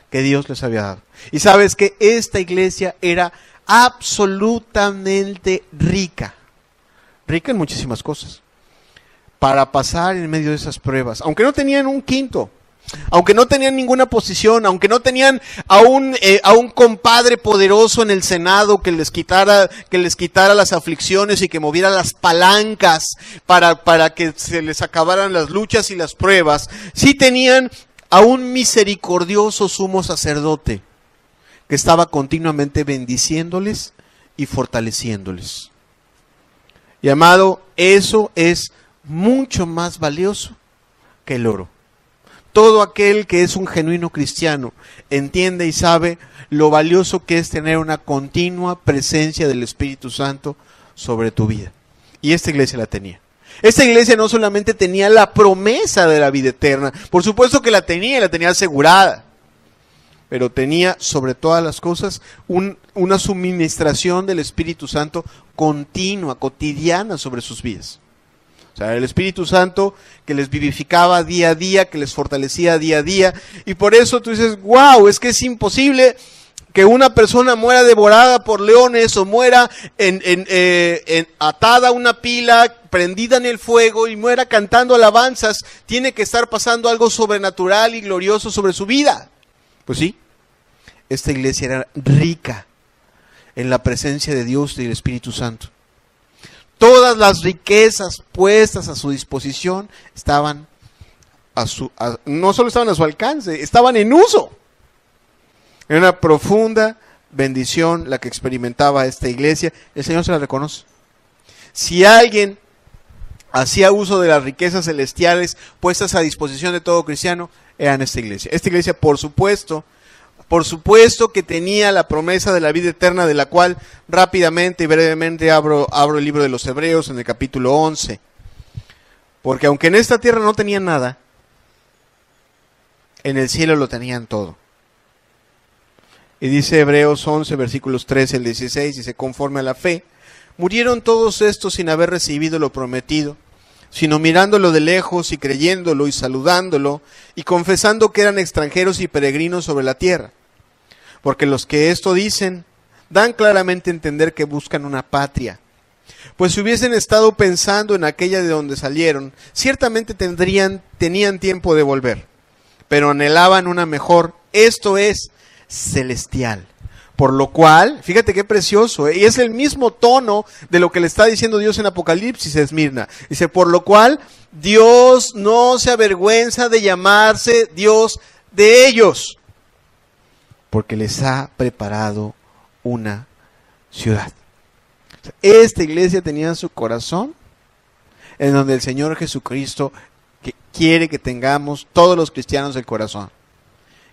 Speaker 1: que Dios les había dado. Y sabes que esta iglesia era absolutamente rica en muchísimas cosas, para pasar en medio de esas pruebas, aunque no tenían un quinto, aunque no tenían ninguna posición, aunque no tenían a un compadre poderoso en el Senado que les quitara las aflicciones y que moviera las palancas para que se les acabaran las luchas y las pruebas. Sí tenían a un misericordioso sumo sacerdote que estaba continuamente bendiciéndoles y fortaleciéndoles. Y amado, eso es mucho más valioso que el oro. Todo aquel que es un genuino cristiano entiende y sabe lo valioso que es tener una continua presencia del Espíritu Santo sobre tu vida. Y esta iglesia la tenía. Esta iglesia no solamente tenía la promesa de la vida eterna, por supuesto que la tenía asegurada, pero tenía sobre todas las cosas una suministración del Espíritu Santo continua, cotidiana sobre sus vidas. O sea, el Espíritu Santo que les vivificaba día a día, que les fortalecía día a día. Y por eso tú dices, wow, es que es imposible que una persona muera devorada por leones o muera atada a una pila, prendida en el fuego y muera cantando alabanzas. Tiene que estar pasando algo sobrenatural y glorioso sobre su vida. Pues sí, esta iglesia era rica en la presencia de Dios y del Espíritu Santo. Todas las riquezas puestas a su disposición estaban no solo estaban a su alcance, estaban en uso. Era una profunda bendición la que experimentaba esta iglesia. El Señor se la reconoce. Si alguien hacía uso de las riquezas celestiales puestas a disposición de todo cristiano, era en esta iglesia. Esta iglesia, por supuesto que tenía la promesa de la vida eterna, de la cual rápidamente y brevemente abro el libro de los Hebreos en el capítulo 11. Porque aunque en esta tierra no tenían nada, en el cielo lo tenían todo. Y dice Hebreos 11, versículos 13 al 16, dice, conforme a la fe, murieron todos estos sin haber recibido lo prometido, sino mirándolo de lejos y creyéndolo y saludándolo y confesando que eran extranjeros y peregrinos sobre la tierra. Porque los que esto dicen dan claramente a entender que buscan una patria. Pues si hubiesen estado pensando en aquella de donde salieron, ciertamente tenían tiempo de volver, pero anhelaban una mejor, esto es, celestial. Por lo cual, fíjate qué precioso, y es el mismo tono de lo que le está diciendo Dios en Apocalipsis a Esmirna. Dice, por lo cual Dios no se avergüenza de llamarse Dios de ellos, porque les ha preparado una ciudad. Esta iglesia tenía su corazón en donde el Señor Jesucristo quiere que tengamos todos los cristianos el corazón.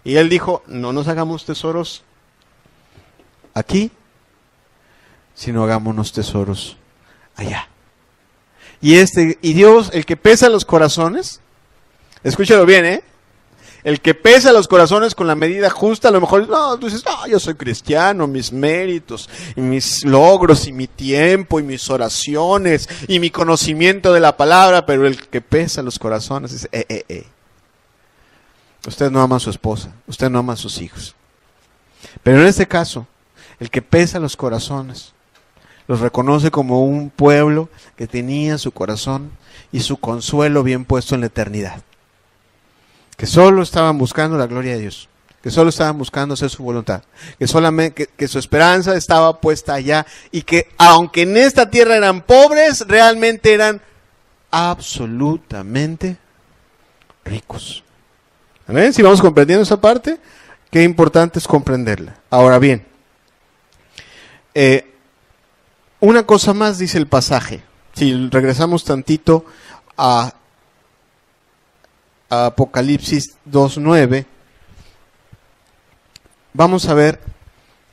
Speaker 1: Y Él dijo, no nos hagamos tesoros aquí, sino hagámonos tesoros allá. Y Dios, el que pesa los corazones, escúchalo bien, el que pesa los corazones con la medida justa, a lo mejor, no, tú dices, no, yo soy cristiano, mis méritos, y mis logros, y mi tiempo, y mis oraciones, y mi conocimiento de la palabra, pero el que pesa los corazones dice, usted no ama a su esposa, usted no ama a sus hijos. Pero en este caso, el que pesa los corazones, los reconoce como un pueblo que tenía su corazón y su consuelo bien puesto en la eternidad. Que solo estaban buscando la gloria de Dios, que solo estaban buscando hacer su voluntad, que solamente que su esperanza estaba puesta allá y que aunque en esta tierra eran pobres, realmente eran absolutamente ricos. ¿Amén? Si vamos comprendiendo esa parte, qué importante es comprenderla. Ahora bien, una cosa más dice el pasaje. Si regresamos tantito a Apocalipsis 2:9, vamos a ver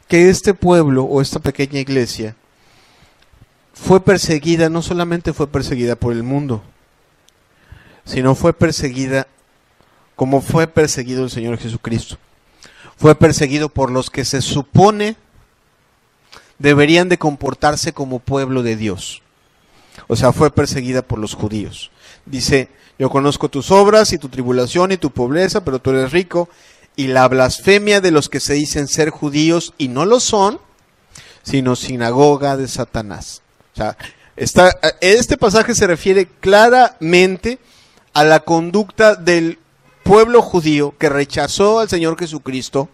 Speaker 1: que este pueblo o esta pequeña iglesia fue perseguida, no solamente fue perseguida por el mundo, sino fue perseguida como fue perseguido el Señor Jesucristo. Fue perseguido por los que se supone deberían de comportarse como pueblo de Dios. O sea, fue perseguida por los judíos. Dice, yo conozco tus obras y tu tribulación y tu pobreza, pero tú eres rico. Y la blasfemia de los que se dicen ser judíos y no lo son, sino sinagoga de Satanás. O sea, este pasaje se refiere claramente a la conducta del pueblo judío que rechazó al Señor Jesucristo,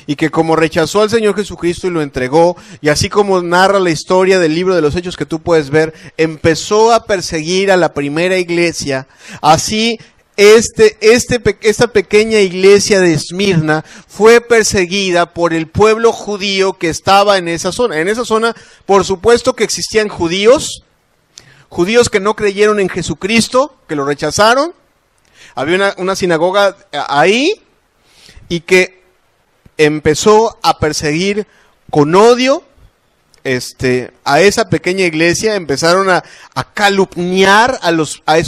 Speaker 1: y que como rechazó al Señor Jesucristo y lo entregó, y así como narra la historia del libro de los Hechos que tú puedes ver, empezó a perseguir a la primera iglesia. Así esta pequeña iglesia de Esmirna fue perseguida por el pueblo judío que estaba en esa zona. En esa zona, por supuesto que existían judíos que no creyeron en Jesucristo, que lo rechazaron. Había una sinagoga ahí y que empezó a perseguir con odio a esa pequeña iglesia. Empezaron a calumniar a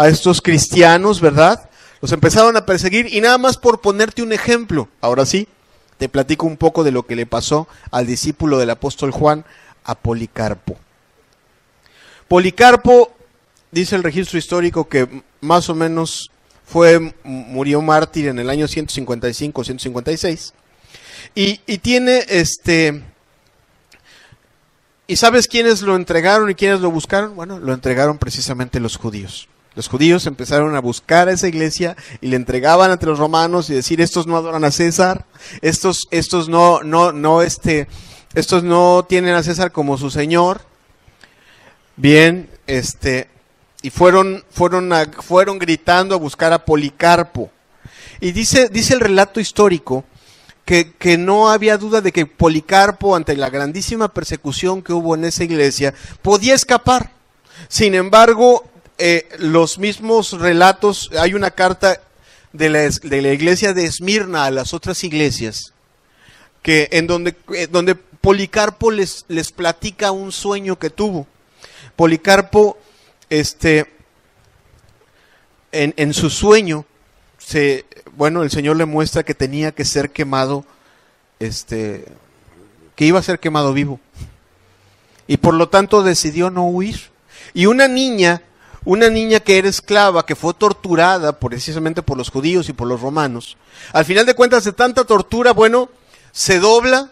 Speaker 1: estos cristianos, ¿verdad? Los empezaron a perseguir, y nada más por ponerte un ejemplo, ahora sí, te platico un poco de lo que le pasó al discípulo del apóstol Juan, a Policarpo. Policarpo, dice el registro histórico que más o menos murió mártir en el año 155 o 156. Y tiene ¿y sabes quiénes lo entregaron y quiénes lo buscaron? Bueno, lo entregaron precisamente los judíos. Los judíos empezaron a buscar a esa iglesia y le entregaban ante los romanos y decir, estos no adoran a César, estos no tienen a César como su señor. Bien, y fueron gritando a buscar a Policarpo. Y dice el relato histórico que no había duda de que Policarpo, ante la grandísima persecución que hubo en esa iglesia, podía escapar. Sin embargo, los mismos relatos, hay una carta de la iglesia de Esmirna a las otras iglesias, en donde Policarpo les platica un sueño que tuvo. Policarpo, en su sueño, el Señor le muestra que tenía que ser quemado, que iba a ser quemado vivo. Y por lo tanto decidió no huir. Y una niña que era esclava, que fue torturada precisamente por los judíos y por los romanos, al final de cuentas, de tanta tortura, se dobla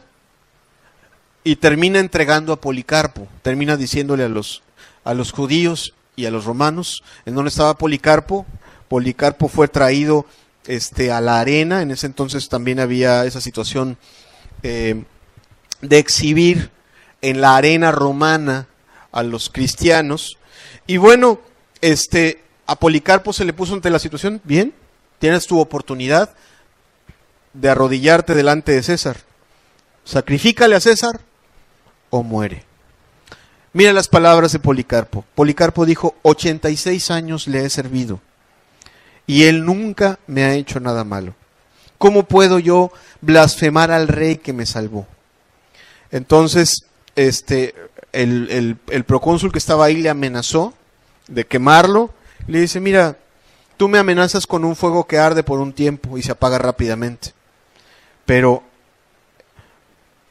Speaker 1: y termina entregando a Policarpo. Termina diciéndole a los judíos y a los romanos en dónde estaba Policarpo. Policarpo fue traído a la arena. En ese entonces también había esa situación de exhibir en la arena romana a los cristianos. Y bueno, a Policarpo se le puso ante la situación: bien, tienes tu oportunidad de arrodillarte delante de César. Sacrifícale a César o muere. Mira las palabras de Policarpo. Policarpo dijo: 86 años le he servido y él nunca me ha hecho nada malo. ¿Cómo puedo yo blasfemar al rey que me salvó? Entonces, el procónsul que estaba ahí le amenazó de quemarlo. Le dice: mira, tú me amenazas con un fuego que arde por un tiempo y se apaga rápidamente, pero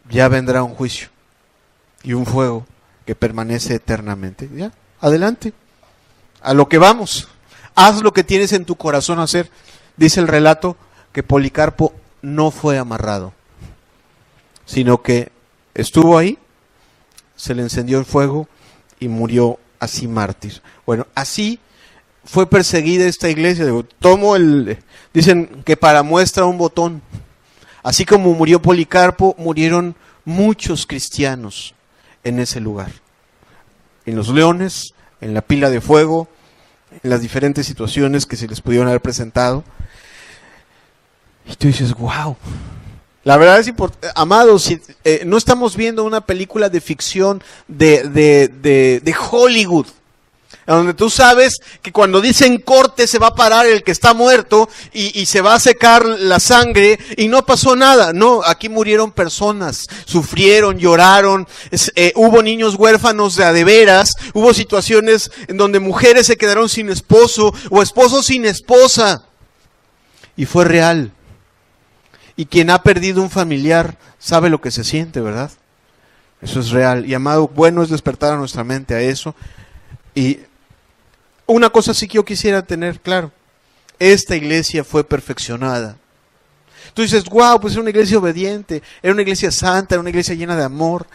Speaker 1: ya vendrá un juicio y un fuego que permanece eternamente. Ya, adelante, a lo que vamos. Haz lo que tienes en tu corazón hacer. Dice el relato que Policarpo no fue amarrado, sino que estuvo ahí, se le encendió el fuego y murió así mártir. Bueno, así fue perseguida esta iglesia. Dicen que para muestra un botón. Así como murió Policarpo, murieron muchos cristianos en ese lugar. En los leones, en la pila de fuego, en las diferentes situaciones que se les pudieron haber presentado. Y tú dices: wow. La verdad es importante, amados, no estamos viendo una película de ficción de Hollywood, donde tú sabes que cuando dicen corte se va a parar el que está muerto y se va a secar la sangre y no pasó nada. No, aquí murieron personas, sufrieron, lloraron, hubo niños huérfanos de a de veras, hubo situaciones en donde mujeres se quedaron sin esposo o esposos sin esposa, y fue real. Y quien ha perdido un familiar sabe lo que se siente, ¿verdad? Eso es real. Y amado, bueno es despertar a nuestra mente a eso. Y una cosa sí que yo quisiera tener claro: esta iglesia fue perfeccionada. Tú dices: wow, pues era una iglesia obediente, era una iglesia santa, era una iglesia llena de amor.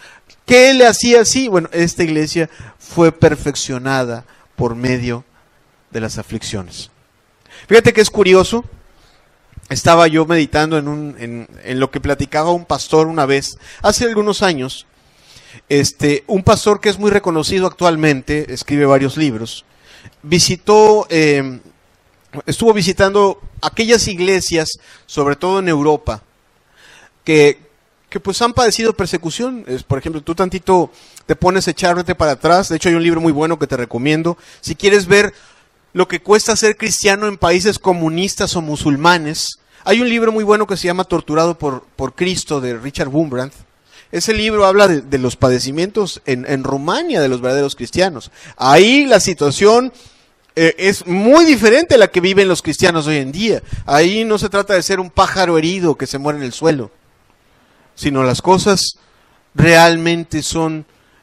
Speaker 1: ¿Qué le hacía así? Bueno, esta iglesia fue perfeccionada por medio de las aflicciones. Fíjate que es curioso. Estaba yo meditando en lo que platicaba un pastor una vez, hace algunos años. Un pastor que es muy reconocido actualmente, escribe varios libros, estuvo visitando aquellas iglesias, sobre todo en Europa, que pues han padecido persecución. Por ejemplo, tú tantito te pones a echarte para atrás. De hecho, hay un libro muy bueno que te recomiendo. Si quieres ver lo que cuesta ser cristiano en países comunistas o musulmanes, hay un libro muy bueno que se llama Torturado por Cristo, de Richard Wurmbrand. Ese libro habla de los padecimientos en Rumania de los verdaderos cristianos. Ahí la situación es muy diferente a la que viven los cristianos hoy en día. Ahí no se trata de ser un pájaro herido que se muere en el suelo, sino las cosas realmente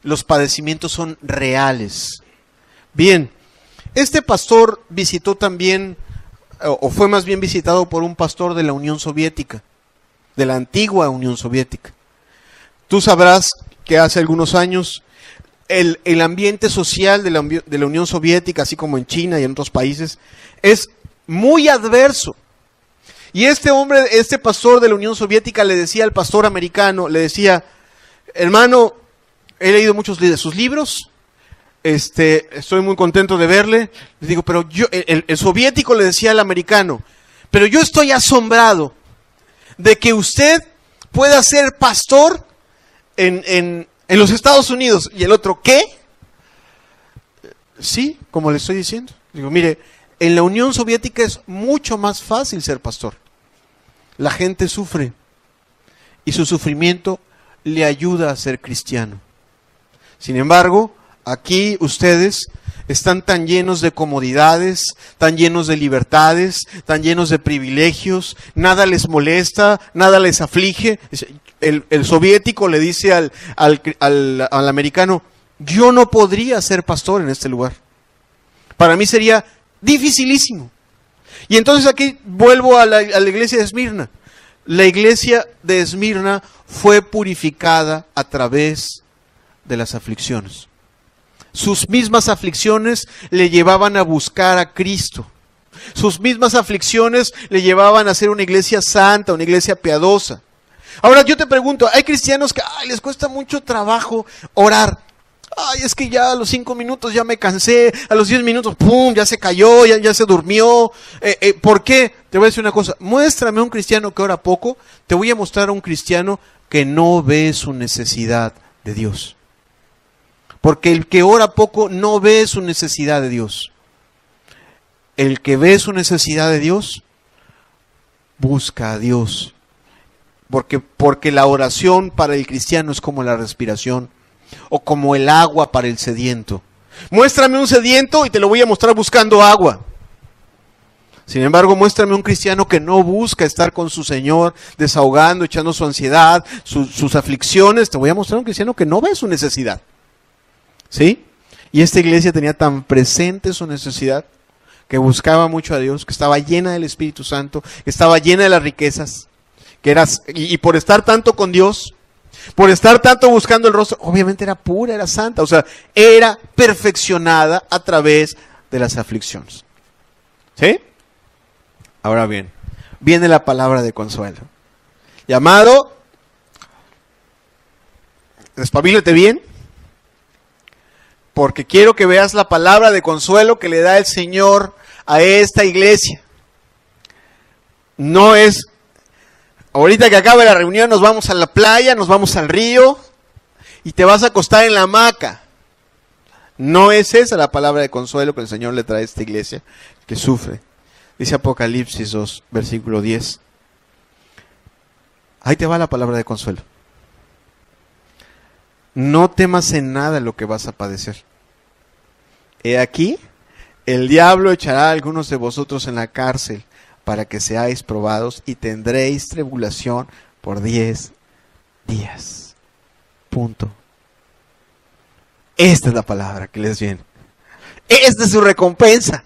Speaker 1: los padecimientos son reales. Bien, este pastor visitó también, o fue más bien visitado por un pastor de la Unión Soviética, de la antigua Unión Soviética. Tú sabrás que hace algunos años el ambiente social de la Unión Soviética, así como en China y en otros países, es muy adverso. Y este pastor de la Unión Soviética le decía al pastor americano, le decía: hermano, he leído muchos de sus libros, estoy muy contento de verle. Le digo: pero yo, el soviético le decía al americano: pero yo estoy asombrado de que usted pueda ser pastor en los Estados Unidos. Y el otro: ¿qué? Sí, como le estoy diciendo. Digo: mire, en la Unión Soviética es mucho más fácil ser pastor. La gente sufre y su sufrimiento le ayuda a ser cristiano. Sin embargo, aquí ustedes están tan llenos de comodidades, tan llenos de libertades, tan llenos de privilegios, nada les molesta, nada les aflige. El soviético le dice al americano: yo no podría ser pastor en este lugar. Para mí sería dificilísimo. Y entonces aquí vuelvo a la iglesia de Esmirna. La iglesia de Esmirna fue purificada a través de las aflicciones. Sus mismas aflicciones le llevaban a buscar a Cristo. Sus mismas aflicciones le llevaban a ser una iglesia santa, una iglesia piadosa. Ahora yo te pregunto, hay cristianos que les cuesta mucho trabajo orar. Es que ya a los 5 minutos ya me cansé, a los 10 minutos, ¡pum!, ya se cayó, ya se durmió. ¿Por qué? Te voy a decir una cosa, muéstrame a un cristiano que ora poco, te voy a mostrar a un cristiano que no ve su necesidad de Dios. Porque el que ora poco no ve su necesidad de Dios. El que ve su necesidad de Dios, busca a Dios. Porque la oración para el cristiano es como la respiración, o como el agua para el sediento. Muéstrame un sediento y te lo voy a mostrar buscando agua. Sin embargo, muéstrame un cristiano que no busca estar con su Señor, desahogando, echando su ansiedad, sus aflicciones. Te voy a mostrar un cristiano que no ve su necesidad. ¿Sí? Y esta iglesia tenía tan presente su necesidad, que buscaba mucho a Dios, que estaba llena del Espíritu Santo, que estaba llena de las riquezas, y por estar tanto con Dios, por estar tanto buscando el rostro, obviamente era pura, era santa, o sea, era perfeccionada a través de las aflicciones. ¿Sí? Ahora bien, viene la palabra de consuelo. Llamado, despabilate bien, porque quiero que veas la palabra de consuelo que le da el Señor a esta iglesia. No es, ahorita que acabe la reunión nos vamos a la playa, nos vamos al río y te vas a acostar en la hamaca. No es esa la palabra de consuelo que el Señor le trae a esta iglesia que sufre. Dice Apocalipsis 2, versículo 10. Ahí te va la palabra de consuelo. No temas en nada lo que vas a padecer. He aquí, el diablo echará a algunos de vosotros en la cárcel para que seáis probados y tendréis tribulación por 10 días. Punto. Esta es la palabra que les viene. Esta es su recompensa.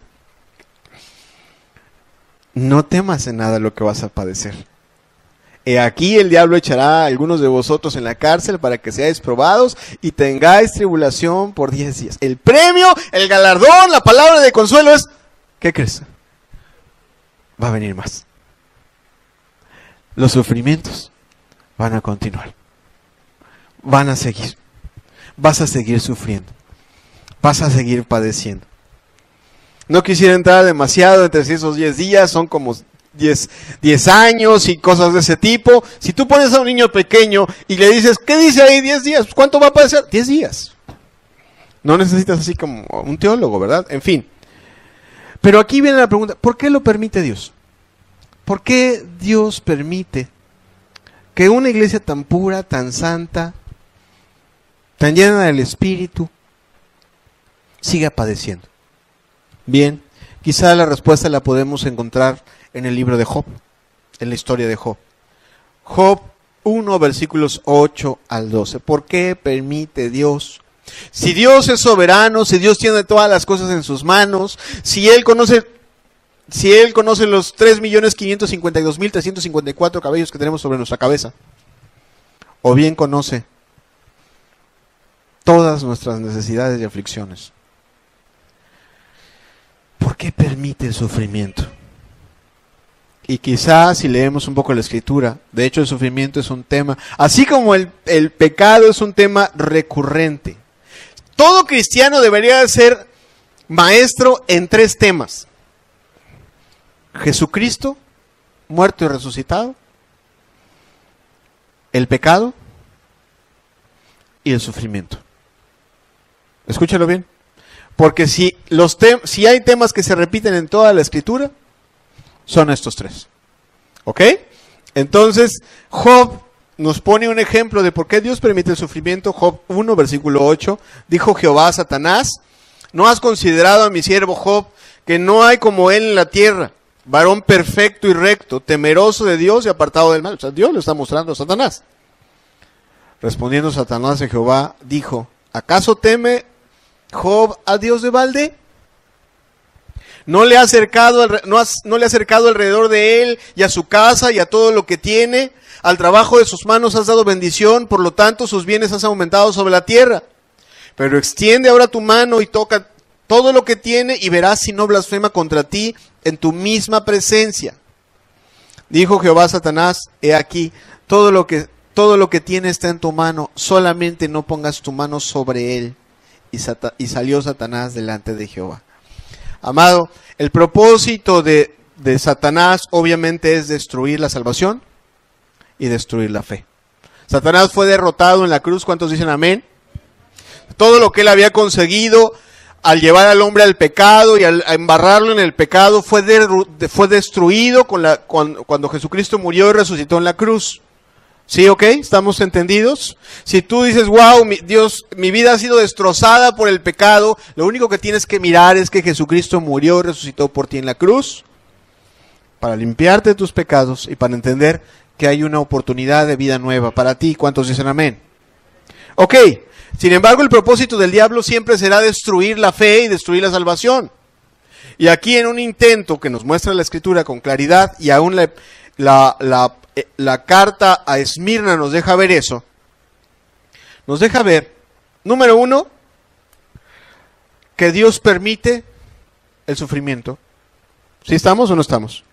Speaker 1: No temas en nada lo que vas a padecer. He aquí el diablo echará a algunos de vosotros en la cárcel para que seáis probados y tengáis tribulación por 10 días. El premio, el galardón, la palabra de consuelo es, ¿qué crees? Va a venir más. Los sufrimientos van a continuar. Van a seguir. Vas a seguir sufriendo. Vas a seguir padeciendo. No quisiera entrar demasiado entre esos 10 días, son como 10 años y cosas de ese tipo. Si tú pones a un niño pequeño y le dices, ¿qué dice ahí 10 días? ¿Cuánto va a padecer? 10 días. No necesitas así como un teólogo, ¿verdad? En fin. Pero aquí viene la pregunta, ¿por qué lo permite Dios? ¿Por qué Dios permite que una iglesia tan pura, tan santa, tan llena del Espíritu, siga padeciendo? Bien, quizá la respuesta la podemos encontrar en el libro de Job, en la historia de Job. Job 1, versículos 8 al 12. ¿Por qué permite Dios? Si Dios es soberano, si Dios tiene todas las cosas en sus manos, si Él conoce los 3.552.354 cabellos que tenemos sobre nuestra cabeza, o bien conoce todas nuestras necesidades y aflicciones, ¿por qué permite el sufrimiento? Y quizás si leemos un poco la Escritura, de hecho el sufrimiento es un tema, así como el pecado es un tema recurrente. Todo cristiano debería ser maestro en 3 temas. Jesucristo, muerto y resucitado, el pecado y el sufrimiento. Escúchalo bien. Porque si hay temas que se repiten en toda la Escritura, son estos 3. ¿Ok? Entonces, Job nos pone un ejemplo de por qué Dios permite el sufrimiento. Job 1, versículo 8. Dijo Jehová a Satanás, ¿no has considerado a mi siervo Job, que no hay como él en la tierra, varón perfecto y recto, temeroso de Dios y apartado del mal? O sea, Dios le está mostrando a Satanás. Respondiendo Satanás a Jehová, dijo, ¿acaso teme Job a Dios de balde? ¿No le ha acercado alrededor de él y a su casa y a todo lo que tiene? Al trabajo de sus manos has dado bendición, por lo tanto sus bienes has aumentado sobre la tierra. Pero extiende ahora tu mano y toca todo lo que tiene y verás si no blasfema contra ti en tu misma presencia. Dijo Jehová a Satanás, he aquí, todo lo que tiene está en tu mano, solamente no pongas tu mano sobre él. Y salió Satanás delante de Jehová. Amado, el propósito de Satanás obviamente es destruir la salvación y destruir la fe. Satanás fue derrotado en la cruz, ¿cuántos dicen amén? Todo lo que él había conseguido al llevar al hombre al pecado y al embarrarlo en el pecado fue destruido cuando Jesucristo murió y resucitó en la cruz. ¿Sí, ok? ¿Estamos entendidos? Si tú dices, wow, Dios, mi vida ha sido destrozada por el pecado, lo único que tienes que mirar es que Jesucristo murió y resucitó por ti en la cruz para limpiarte de tus pecados y para entender que hay una oportunidad de vida nueva para ti. ¿Cuántos dicen amén? Ok, sin embargo, el propósito del diablo siempre será destruir la fe y destruir la salvación. Y aquí en un intento que nos muestra la Escritura con claridad, y aún la carta a Esmirna nos deja ver eso. Nos deja ver, número 1, que Dios permite el sufrimiento. ¿Sí estamos o no estamos?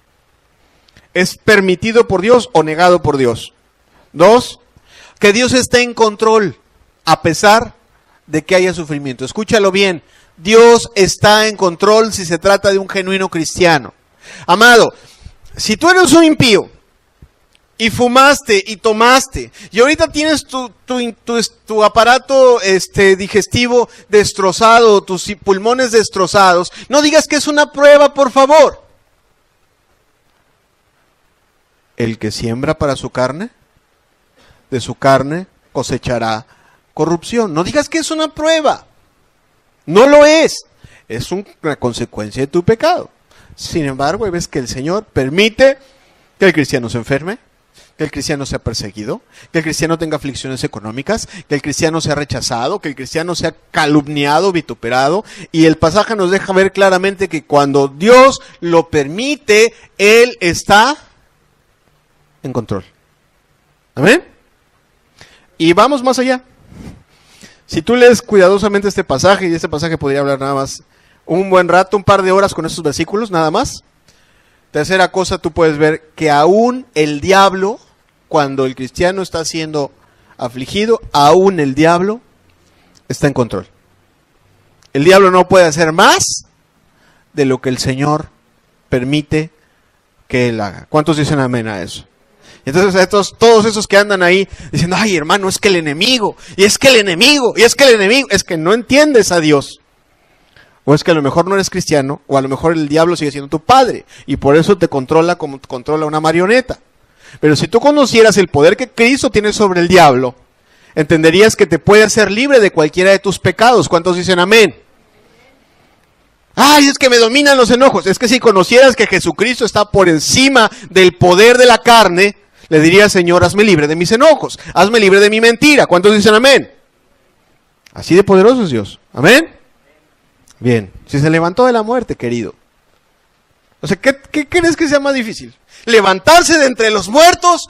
Speaker 1: ¿Es permitido por Dios o negado por Dios? 2, que Dios está en control a pesar de que haya sufrimiento. Escúchalo bien, Dios está en control si se trata de un genuino cristiano. Amado, si tú eres un impío y fumaste y tomaste y ahorita tienes tu aparato digestivo destrozado, tus pulmones destrozados, no digas que es una prueba, por favor. El que siembra para su carne, de su carne cosechará corrupción. No digas que es una prueba. No lo es. Es una consecuencia de tu pecado. Sin embargo, ves que el Señor permite que el cristiano se enferme, que el cristiano sea perseguido, que el cristiano tenga aflicciones económicas, que el cristiano sea rechazado, que el cristiano sea calumniado, vituperado. Y el pasaje nos deja ver claramente que cuando Dios lo permite, Él está en control. ¿Amén? Y vamos más allá. Si tú lees cuidadosamente este pasaje, y este pasaje podría hablar nada más un buen rato, un par de horas con estos versículos, nada más. Tercera cosa, tú puedes ver que aún el diablo, cuando el cristiano está siendo afligido, aún el diablo está en control. El diablo no puede hacer más de lo que el Señor permite que él haga. ¿Cuántos dicen amén a eso? Entonces todos esos que andan ahí diciendo, ay hermano, es que el enemigo, y es que el enemigo, y es que el enemigo, es que no entiendes a Dios. O es que a lo mejor no eres cristiano, o a lo mejor el diablo sigue siendo tu padre, y por eso te controla como controla una marioneta. Pero si tú conocieras el poder que Cristo tiene sobre el diablo, entenderías que te puede hacer libre de cualquiera de tus pecados. ¿Cuántos dicen amén? Ay, es que me dominan los enojos. Es que si conocieras que Jesucristo está por encima del poder de la carne, le diría, Señor, hazme libre de mis enojos, hazme libre de mi mentira. ¿Cuántos dicen amén? Así de poderoso es Dios. ¿Amén? Bien, si se levantó de la muerte, querido. O sea, ¿qué crees que sea más difícil? ¿Levantarse de entre los muertos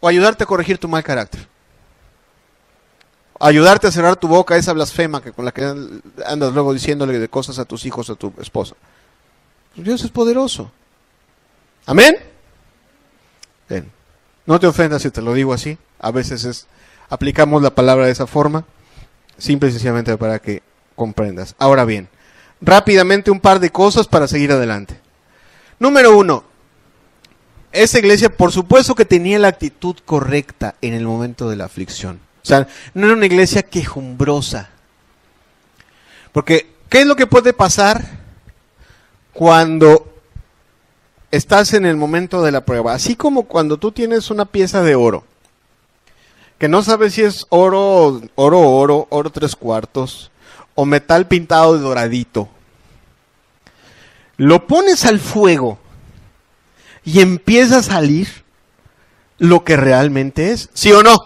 Speaker 1: o ayudarte a corregir tu mal carácter? Ayudarte a cerrar tu boca, esa blasfema con la que andas luego diciéndole de cosas a tus hijos, a tu esposa. Dios es poderoso. ¿Amén? Bien. No te ofendas si te lo digo así. A veces aplicamos la palabra de esa forma, simple y sencillamente para que comprendas. Ahora bien, rápidamente un par de cosas para seguir adelante. Número 1, esa iglesia por supuesto que tenía la actitud correcta en el momento de la aflicción. O sea, no era una iglesia quejumbrosa. Porque, ¿qué es lo que puede pasar cuando estás en el momento de la prueba? Así como cuando tú tienes una pieza de oro, que no sabes si es oro 3/4, o metal pintado de doradito. Lo pones al fuego y empieza a salir lo que realmente es. ¿Sí o no?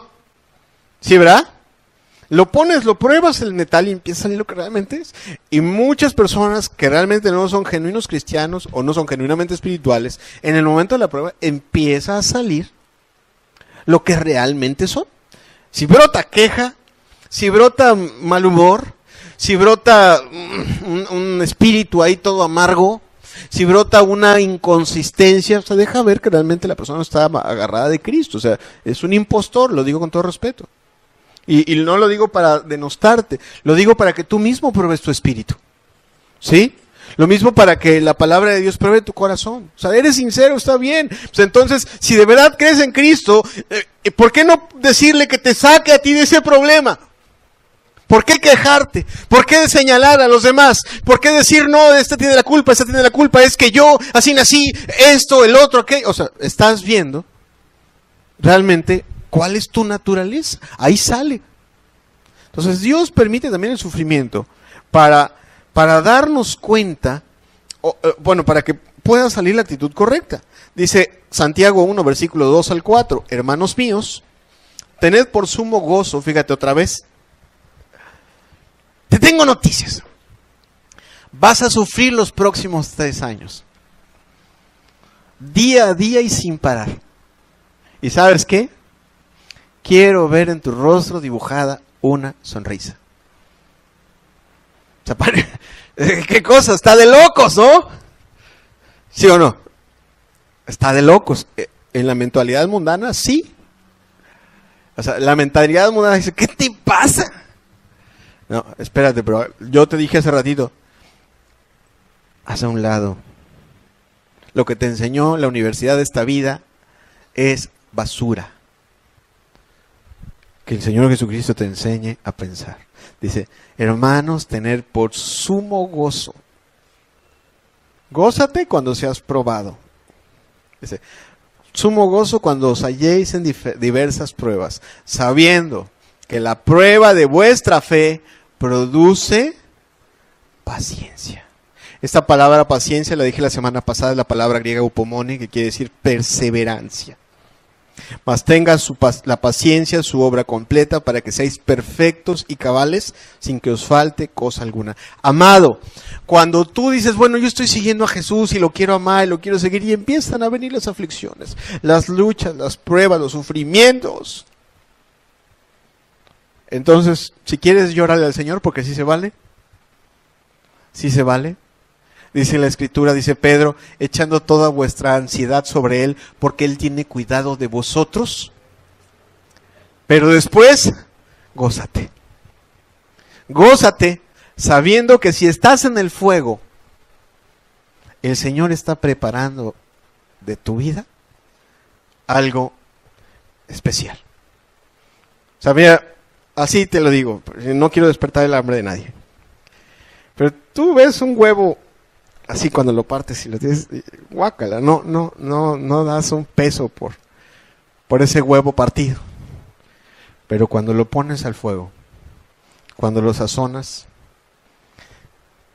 Speaker 1: ¿Sí, verdad? Lo pones, lo pruebas el metal y empieza a salir lo que realmente es. Y muchas personas que realmente no son genuinos cristianos o no son genuinamente espirituales, en el momento de la prueba empieza a salir lo que realmente son. Si brota queja, si brota mal humor, si brota un espíritu ahí todo amargo, si brota una inconsistencia, o sea, deja ver que realmente la persona está agarrada de Cristo. O sea, es un impostor, lo digo con todo respeto. Y no lo digo para denostarte, lo digo para que tú mismo pruebes tu espíritu. ¿Sí? Lo mismo para que la palabra de Dios pruebe tu corazón. O sea, eres sincero, está bien. Pues entonces, si de verdad crees en Cristo, ¿por qué no decirle que te saque a ti de ese problema? ¿Por qué quejarte? ¿Por qué señalar a los demás? ¿Por qué decir, no, este tiene la culpa, este tiene la culpa, es que yo así nací, esto, el otro, aquello? O sea, estás viendo realmente cuál es tu naturaleza. Ahí sale. Entonces Dios permite también el sufrimiento para darnos cuenta, para que pueda salir la actitud correcta. Dice Santiago 1, versículo 2 al 4, hermanos míos, tened por sumo gozo, fíjate otra vez, te tengo noticias. Vas a sufrir los próximos 3 años. Día a día y sin parar. ¿Y sabes qué? Quiero ver en tu rostro dibujada una sonrisa. O sea, ¿qué cosa? Está de locos, ¿no? ¿Sí o no? Está de locos. En la mentalidad mundana, sí. O sea, la mentalidad mundana dice, ¿qué te pasa? No, espérate, pero yo te dije hace ratito, haz a un lado. Lo que te enseñó la universidad de esta vida es basura. Que el Señor Jesucristo te enseñe a pensar. Dice, hermanos, tener por sumo gozo. Gózate cuando seas probado. Dice, sumo gozo cuando os halléis en diversas pruebas, sabiendo que la prueba de vuestra fe produce paciencia. Esta palabra paciencia, la dije la semana pasada, es la palabra griega upomone, que quiere decir perseverancia. Mas tenga la paciencia su obra completa para que seáis perfectos y cabales sin que os falte cosa alguna. Amado, cuando tú dices, bueno, yo estoy siguiendo a Jesús y lo quiero amar y lo quiero seguir, y empiezan a venir las aflicciones, las luchas, las pruebas, los sufrimientos. Entonces, si quieres, llórale al Señor, porque sí se vale. Sí se vale. Dice en la Escritura, dice Pedro, echando toda vuestra ansiedad sobre Él, porque Él tiene cuidado de vosotros. Pero después, gózate. Gózate, sabiendo que si estás en el fuego, el Señor está preparando de tu vida algo especial. O sea, mira, así te lo digo, no quiero despertar el hambre de nadie. Pero tú ves un huevo así cuando lo partes y lo tienes, guácala, no das un peso por ese huevo partido. Pero cuando lo pones al fuego, cuando lo sazonas,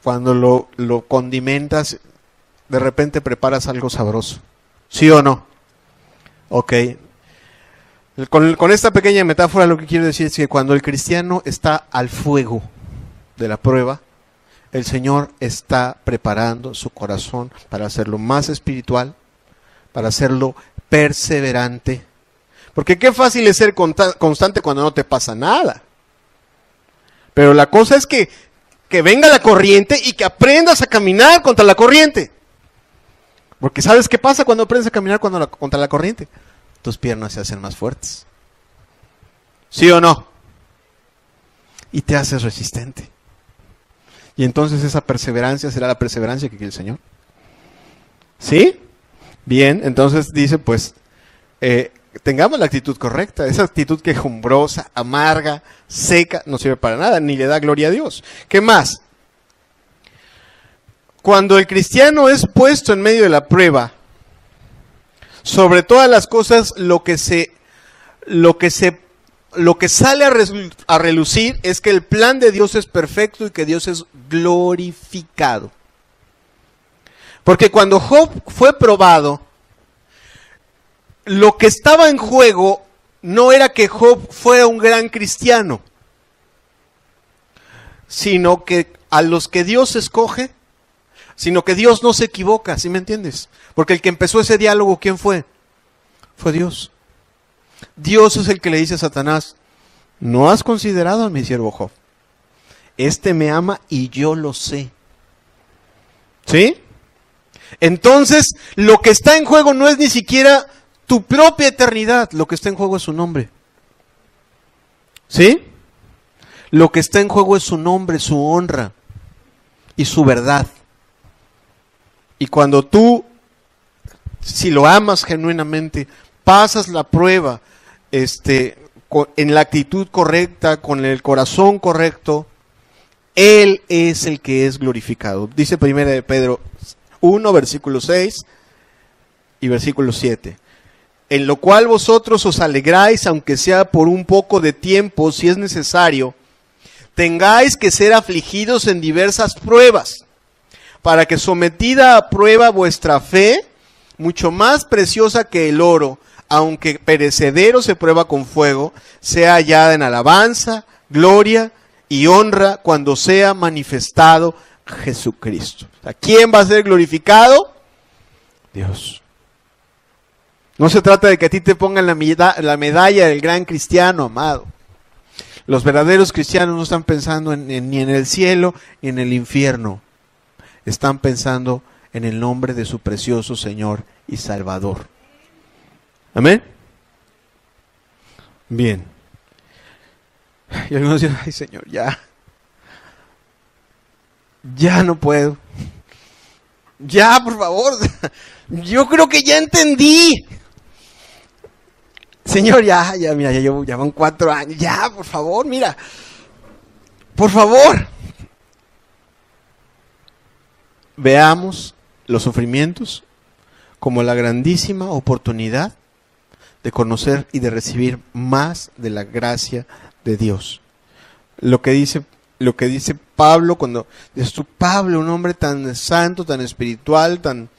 Speaker 1: cuando lo condimentas, de repente preparas algo sabroso. ¿Sí o no? Ok. Con esta pequeña metáfora lo que quiero decir es que cuando el cristiano está al fuego de la prueba, el Señor está preparando su corazón para hacerlo más espiritual, para hacerlo perseverante. Porque qué fácil es ser constante cuando no te pasa nada. Pero la cosa es que venga la corriente y que aprendas a caminar contra la corriente. Porque ¿sabes qué pasa cuando aprendes a caminar contra la corriente? Tus piernas se hacen más fuertes. ¿Sí o no? Y te haces resistente. Y entonces esa perseverancia será la perseverancia que quiere el Señor. ¿Sí? Bien, entonces dice pues, tengamos la actitud correcta. Esa actitud quejumbrosa, amarga, seca, no sirve para nada, ni le da gloria a Dios. ¿Qué más? Cuando el cristiano es puesto en medio de la prueba, sobre todas las cosas lo que sale a relucir es que el plan de Dios es perfecto y que Dios es glorificado. Porque cuando Job fue probado, lo que estaba en juego no era que Job fuera un gran cristiano, sino que a los que Dios escoge, sino que Dios no se equivoca, ¿sí me entiendes? Porque el que empezó ese diálogo, ¿quién fue? Fue Dios. Dios es el que le dice a Satanás, ¿no has considerado a mi siervo Job? Este me ama y yo lo sé. ¿Sí? Entonces, lo que está en juego no es ni siquiera tu propia eternidad, lo que está en juego es su nombre. ¿Sí? Lo que está en juego es su nombre, su honra y su verdad. Y cuando tú, si lo amas genuinamente, pasas la prueba en la actitud correcta, con el corazón correcto, Él es el que es glorificado. Dice 1 de Pedro 1, versículo 6 y versículo 7. En lo cual vosotros os alegráis, aunque sea por un poco de tiempo, si es necesario, tengáis que ser afligidos en diversas pruebas, para que sometida a prueba vuestra fe, mucho más preciosa que el oro, aunque perecedero se prueba con fuego, sea hallada en alabanza, gloria y honra cuando sea manifestado Jesucristo. ¿A quién va a ser glorificado? Dios. No se trata de que a ti te pongan la medalla del gran cristiano, amado. Los verdaderos cristianos no están pensando ni en el cielo ni en el infierno. Están pensando en el nombre de su precioso Señor y Salvador. ¿Amén? Bien. Y algunos dicen, ay Señor, ya no puedo. Ya, por favor. Yo creo que ya entendí. Señor, ya van 4 años. Ya, por favor, mira. Por favor. Veamos los sufrimientos como la grandísima oportunidad de conocer y de recibir más de la gracia de Dios. Lo que dice Pablo cuando dices tú, Pablo, un hombre tan santo, tan espiritual, tan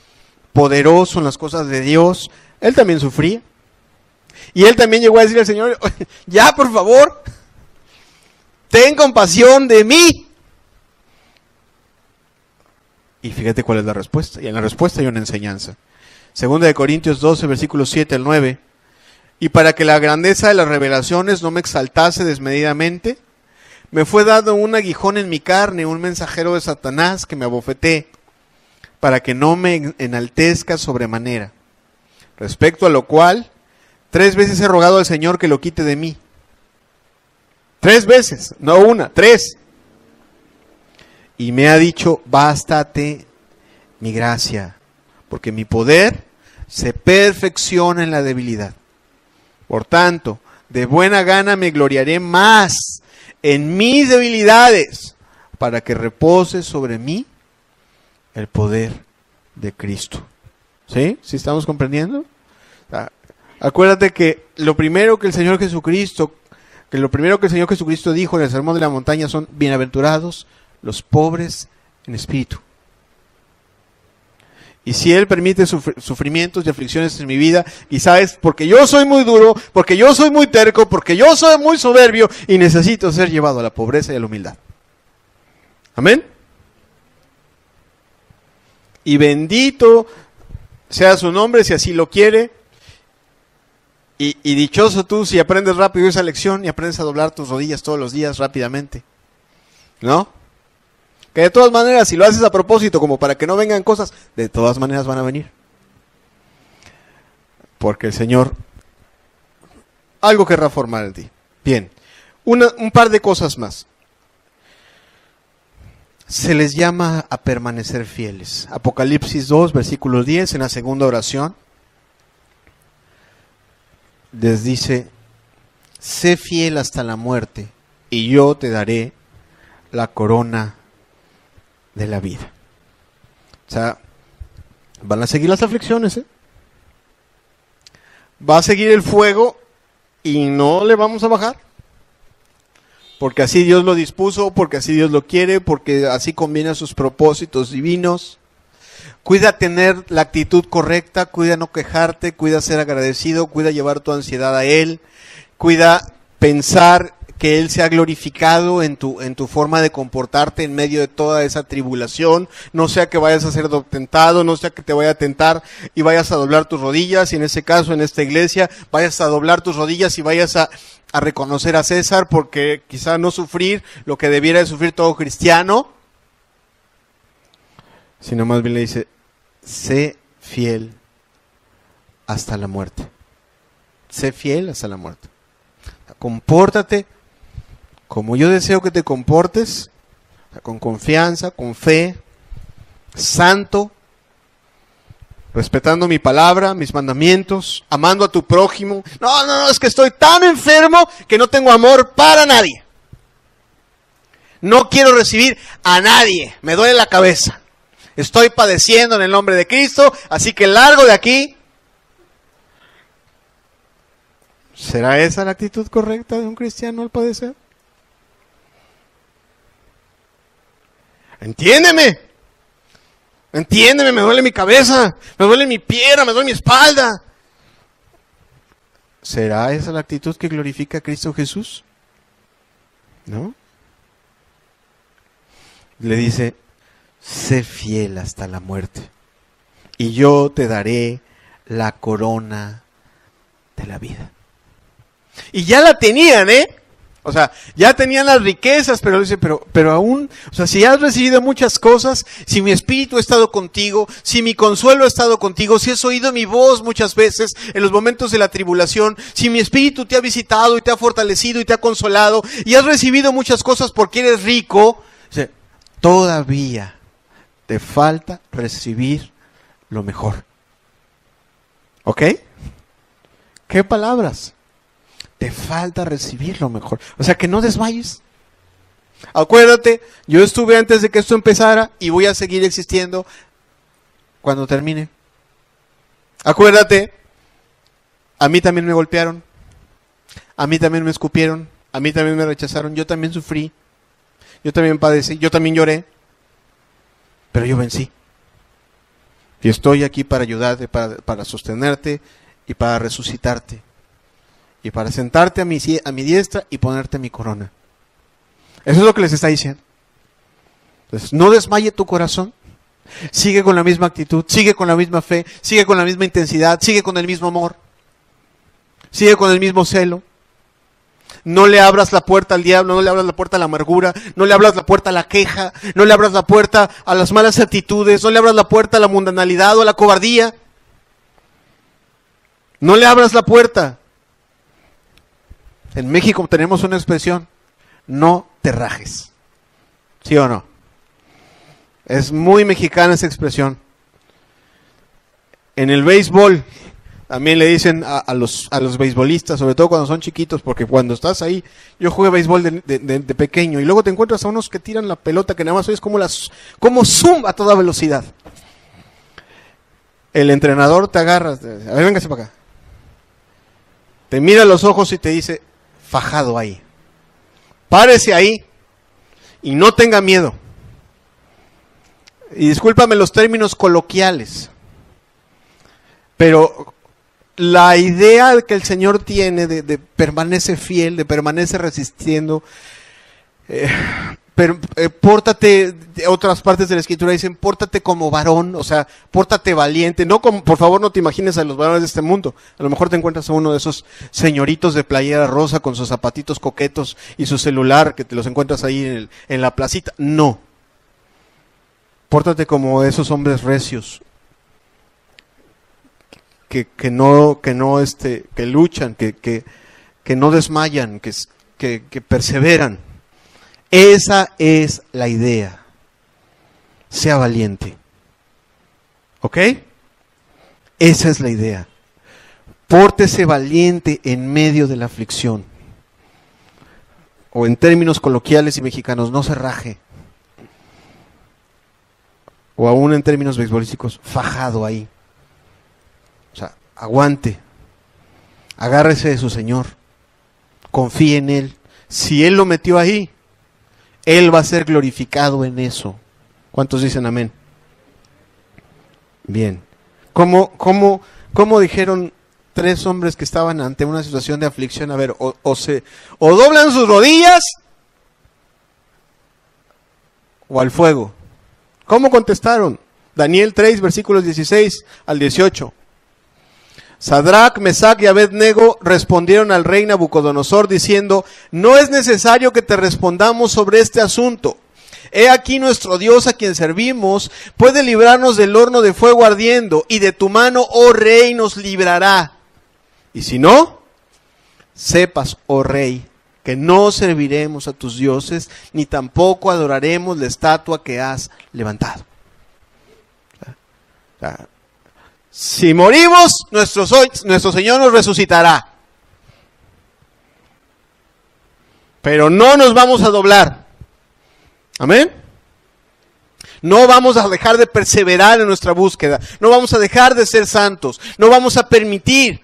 Speaker 1: poderoso en las cosas de Dios, él también sufría. Y él también llegó a decirle al Señor, ya por favor, ten compasión de mí. Y fíjate cuál es la respuesta. Y en la respuesta hay una enseñanza. 2 Corintios 12, versículos 7 al 9. Y para que la grandeza de las revelaciones no me exaltase desmedidamente, me fue dado un aguijón en mi carne, un mensajero de Satanás que me abofetee, para que no me enaltezca sobremanera. Respecto a lo cual, 3 veces he rogado al Señor que lo quite de mí. 3 veces, no una, 3. Y me ha dicho, bástate mi gracia, porque mi poder se perfecciona en la debilidad. Por tanto, de buena gana me gloriaré más en mis debilidades, para que repose sobre mí el poder de Cristo. ¿Sí? ¿Sí estamos comprendiendo? Acuérdate que lo primero que el Señor Jesucristo dijo en el Sermón de la Montaña son bienaventurados los pobres en espíritu. Y si Él permite sufrimientos y aflicciones en mi vida, quizás es porque yo soy muy duro, porque yo soy muy terco, porque yo soy muy soberbio y necesito ser llevado a la pobreza y a la humildad. Amén. Y bendito sea su nombre si así lo quiere. Y dichoso tú si aprendes rápido esa lección y aprendes a doblar tus rodillas todos los días rápidamente. ¿No? Que de todas maneras, si lo haces a propósito, como para que no vengan cosas, de todas maneras van a venir. Porque el Señor algo querrá formar en ti. Bien, un par de cosas más. Se les llama a permanecer fieles. Apocalipsis 2, versículo 10, en la segunda oración, les dice, sé fiel hasta la muerte, y yo te daré la corona de la vida. O sea, van a seguir las aflicciones, va a seguir el fuego y no le vamos a bajar, porque así Dios lo dispuso, porque así Dios lo quiere, porque así conviene a sus propósitos divinos. Cuida tener la actitud correcta, cuida no quejarte, cuida ser agradecido, cuida llevar tu ansiedad a Él, cuida pensar que Él sea glorificado en tu forma de comportarte en medio de toda esa tribulación. No sea que vayas a ser tentado, no sea que te vaya a tentar y vayas a doblar tus rodillas, y en ese caso, en esta iglesia, vayas a doblar tus rodillas y vayas a reconocer a César, porque quizá no sufrir lo que debiera de sufrir todo cristiano, sino más bien le dice, sé fiel hasta la muerte. Sé fiel hasta la muerte. Compórtate como yo deseo que te comportes, con confianza, con fe, santo, respetando mi palabra, mis mandamientos, amando a tu prójimo. No, es que estoy tan enfermo que no tengo amor para nadie. No quiero recibir a nadie, me duele la cabeza. Estoy padeciendo en el nombre de Cristo, así que largo de aquí. ¿Será esa la actitud correcta de un cristiano al padecer? Entiéndeme, me duele mi cabeza, me duele mi pierna, me duele mi espalda. ¿Será esa la actitud que glorifica a Cristo Jesús? ¿No? Le dice, sé fiel hasta la muerte, y yo te daré la corona de la vida. Y ya la tenían, O sea, ya tenían las riquezas, pero dice, pero aún, o sea, si has recibido muchas cosas, si mi espíritu ha estado contigo, si mi consuelo ha estado contigo, si has oído mi voz muchas veces en los momentos de la tribulación, si mi espíritu te ha visitado y te ha fortalecido y te ha consolado, y has recibido muchas cosas porque eres rico, dice, todavía te falta recibir lo mejor. ¿Ok? ¿Qué palabras? Te falta recibir lo mejor. O sea, que no desmayes. Acuérdate, yo estuve antes de que esto empezara y voy a seguir existiendo cuando termine. Acuérdate, a mí también me golpearon, a mí también me escupieron, a mí también me rechazaron, yo también sufrí, yo también padecí, yo también lloré, pero yo vencí. Y estoy aquí para ayudarte, para sostenerte y para resucitarte. Y para sentarte a mi diestra y ponerte mi corona. Eso es lo que les está diciendo. Entonces, no desmaye tu corazón. Sigue con la misma actitud, sigue con la misma fe, sigue con la misma intensidad, sigue con el mismo amor. Sigue con el mismo celo. No le abras la puerta al diablo, no le abras la puerta a la amargura, no le abras la puerta a la queja, no le abras la puerta a las malas actitudes, no le abras la puerta a la mundanalidad o a la cobardía. No le abras la puerta. En México tenemos una expresión, no te rajes. ¿Sí o no? Es muy mexicana esa expresión. En el béisbol también le dicen a los beisbolistas, sobre todo cuando son chiquitos, porque cuando estás ahí, yo jugué béisbol de pequeño, y luego te encuentras a unos que tiran la pelota que nada más oyes como zumba a toda velocidad. El entrenador te agarra, a ver, véngase para acá. Te mira a los ojos y te dice, fajado ahí. Párese ahí y no tenga miedo. Y discúlpame los términos coloquiales, pero la idea que el Señor tiene de permanece fiel, de permanece resistiendo, pórtate, otras partes de la Escritura dicen, pórtate como varón, o sea, pórtate valiente, no como, por favor no te imagines a los varones de este mundo, a lo mejor te encuentras a uno de esos señoritos de playera rosa con sus zapatitos coquetos y su celular, que te los encuentras ahí en la placita, no, pórtate como esos hombres recios, que luchan, que no desmayan, que perseveran. Esa es la idea. Sea valiente. ¿Ok? Esa es la idea. Pórtese valiente en medio de la aflicción. O en términos coloquiales y mexicanos, no se raje. O aún en términos beisbolísticos, fajado ahí. O sea, aguante. Agárrese de su Señor. Confíe en Él. Si Él lo metió ahí, Él va a ser glorificado en eso. ¿Cuántos dicen amén? Bien. ¿Cómo dijeron tres hombres que estaban ante una situación de aflicción, a ver, o doblan sus rodillas o al fuego. ¿Cómo contestaron? Daniel 3, versículos 16 al 18. Sadrac, Mesac y Abed-nego respondieron al rey Nabucodonosor diciendo: no es necesario que te respondamos sobre este asunto. He aquí nuestro Dios a quien servimos puede librarnos del horno de fuego ardiendo, y de tu mano, oh rey, nos librará. Y si no, sepas, oh rey, que no serviremos a tus dioses, ni tampoco adoraremos la estatua que has levantado. Si morimos, nuestro Señor nos resucitará. Pero no nos vamos a doblar. Amén. No vamos a dejar de perseverar en nuestra búsqueda. No vamos a dejar de ser santos. No vamos a permitir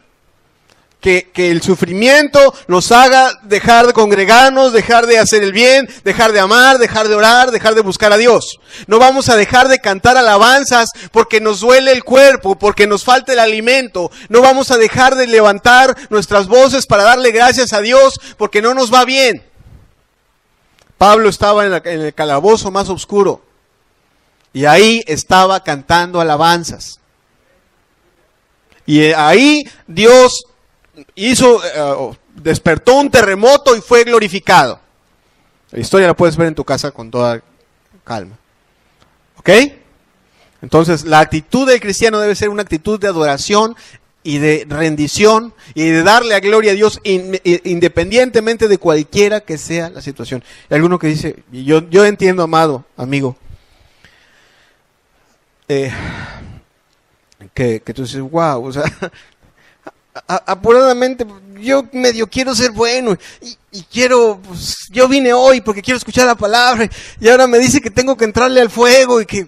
Speaker 1: que el sufrimiento nos haga dejar de congregarnos, dejar de hacer el bien, dejar de amar, dejar de orar, dejar de buscar a Dios. No vamos a dejar de cantar alabanzas porque nos duele el cuerpo, porque nos falta el alimento. No vamos a dejar de levantar nuestras voces para darle gracias a Dios porque no nos va bien. Pablo estaba en el calabozo más oscuro y ahí estaba cantando alabanzas. Y ahí Dios despertó un terremoto y fue glorificado. La historia la puedes ver en tu casa con toda calma. ¿Ok? Entonces, la actitud del cristiano debe ser una actitud de adoración y de rendición y de darle a gloria a Dios independientemente de cualquiera que sea la situación. Hay alguno que dice, yo entiendo, amado amigo, que tú dices, wow, o sea, apuradamente, yo medio quiero ser bueno y quiero, pues, yo vine hoy porque quiero escuchar la palabra y ahora me dice que tengo que entrarle al fuego y que...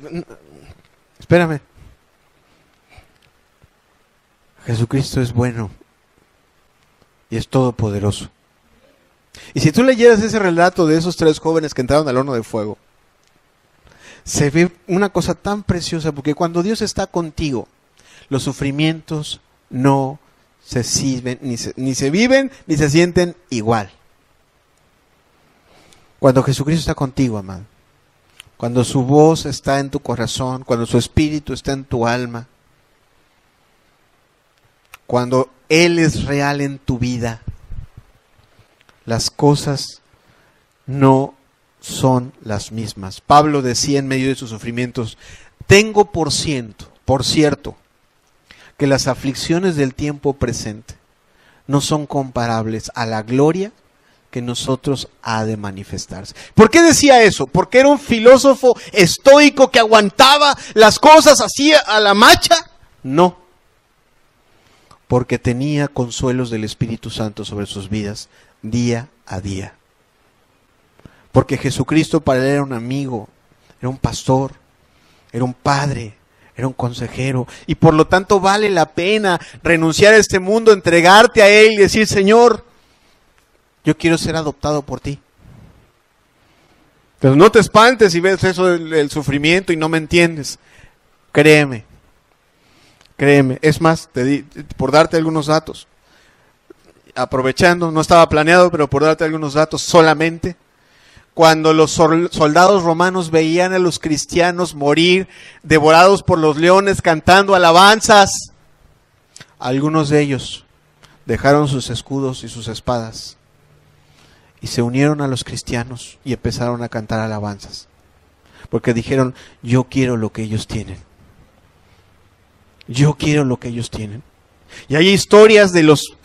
Speaker 1: Espérame. Jesucristo es bueno y es todopoderoso. Y si tú leyeras ese relato de esos tres jóvenes que entraron al horno de fuego, se ve una cosa tan preciosa, porque cuando Dios está contigo, los sufrimientos no se sirven, ni se viven, ni se sienten igual. Cuando Jesucristo está contigo, amado, cuando su voz está en tu corazón, cuando su espíritu está en tu alma, cuando Él es real en tu vida, las cosas no son las mismas. Pablo decía en medio de sus sufrimientos: tengo por cierto, que las aflicciones del tiempo presente no son comparables a la gloria que nosotros ha de manifestarse. ¿Por qué decía eso? ¿Porque era un filósofo estoico que aguantaba las cosas así a la macha? No. Porque tenía consuelos del Espíritu Santo sobre sus vidas día a día. Porque Jesucristo para él era un amigo, era un pastor, era un padre, era un consejero, y por lo tanto vale la pena renunciar a este mundo, entregarte a Él y decir: Señor, yo quiero ser adoptado por ti. Pero no te espantes si ves eso del sufrimiento y no me entiendes. Créeme. Es más, por darte algunos datos, aprovechando, no estaba planeado, pero por darte algunos datos solamente, cuando los soldados romanos veían a los cristianos morir, devorados por los leones, cantando alabanzas, algunos de ellos dejaron sus escudos y sus espadas y se unieron a los cristianos y empezaron a cantar alabanzas, porque dijeron: yo quiero lo que ellos tienen. Yo quiero lo que ellos tienen. Y hay historias de los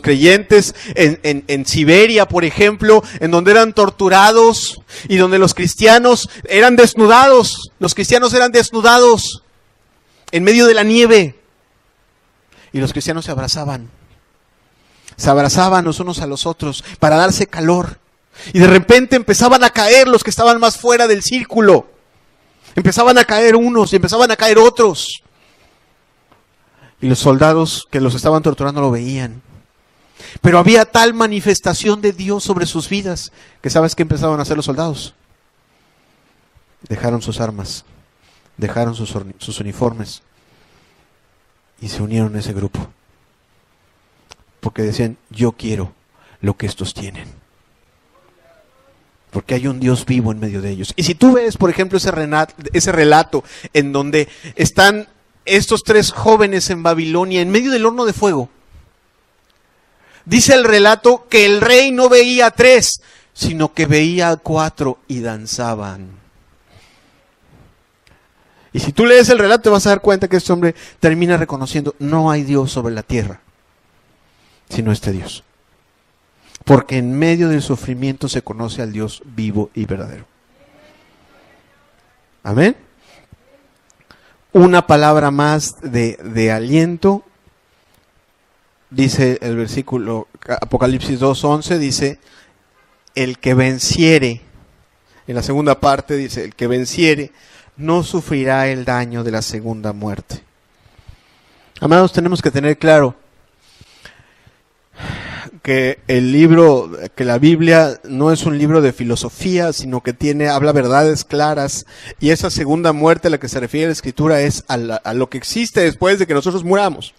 Speaker 1: creyentes en Siberia, por ejemplo, en donde eran torturados y donde los cristianos eran desnudados. Los cristianos eran desnudados en medio de la nieve. Y los cristianos se abrazaban los unos a los otros para darse calor. Y de repente empezaban a caer los que estaban más fuera del círculo. Empezaban a caer unos y empezaban a caer otros. Y los soldados que los estaban torturando lo veían. Pero había tal manifestación de Dios sobre sus vidas que ¿sabes qué empezaron a hacer los soldados? Dejaron sus armas, dejaron sus uniformes y se unieron a ese grupo. que decían, yo quiero lo que estos tienen. Porque hay un Dios vivo en medio de ellos. Y si tú ves, por ejemplo, ese relato en donde están estos 3 jóvenes en Babilonia, en medio del horno de fuego, dice el relato que el rey no veía a 3, sino que veía a 4 y danzaban. Y si tú lees el relato te vas a dar cuenta que este hombre termina reconociendo, no hay Dios sobre la tierra, sino este Dios. Porque en medio del sufrimiento se conoce al Dios vivo y verdadero. Amén. Una palabra más de aliento. Dice el versículo Apocalipsis 2:11, dice, el que venciere, en la segunda parte dice, el que venciere no sufrirá el daño de la segunda muerte. Amados, tenemos que tener claro que que la Biblia no es un libro de filosofía, sino que habla verdades claras, y esa segunda muerte a la que se refiere la Escritura es a lo que existe después de que nosotros muramos.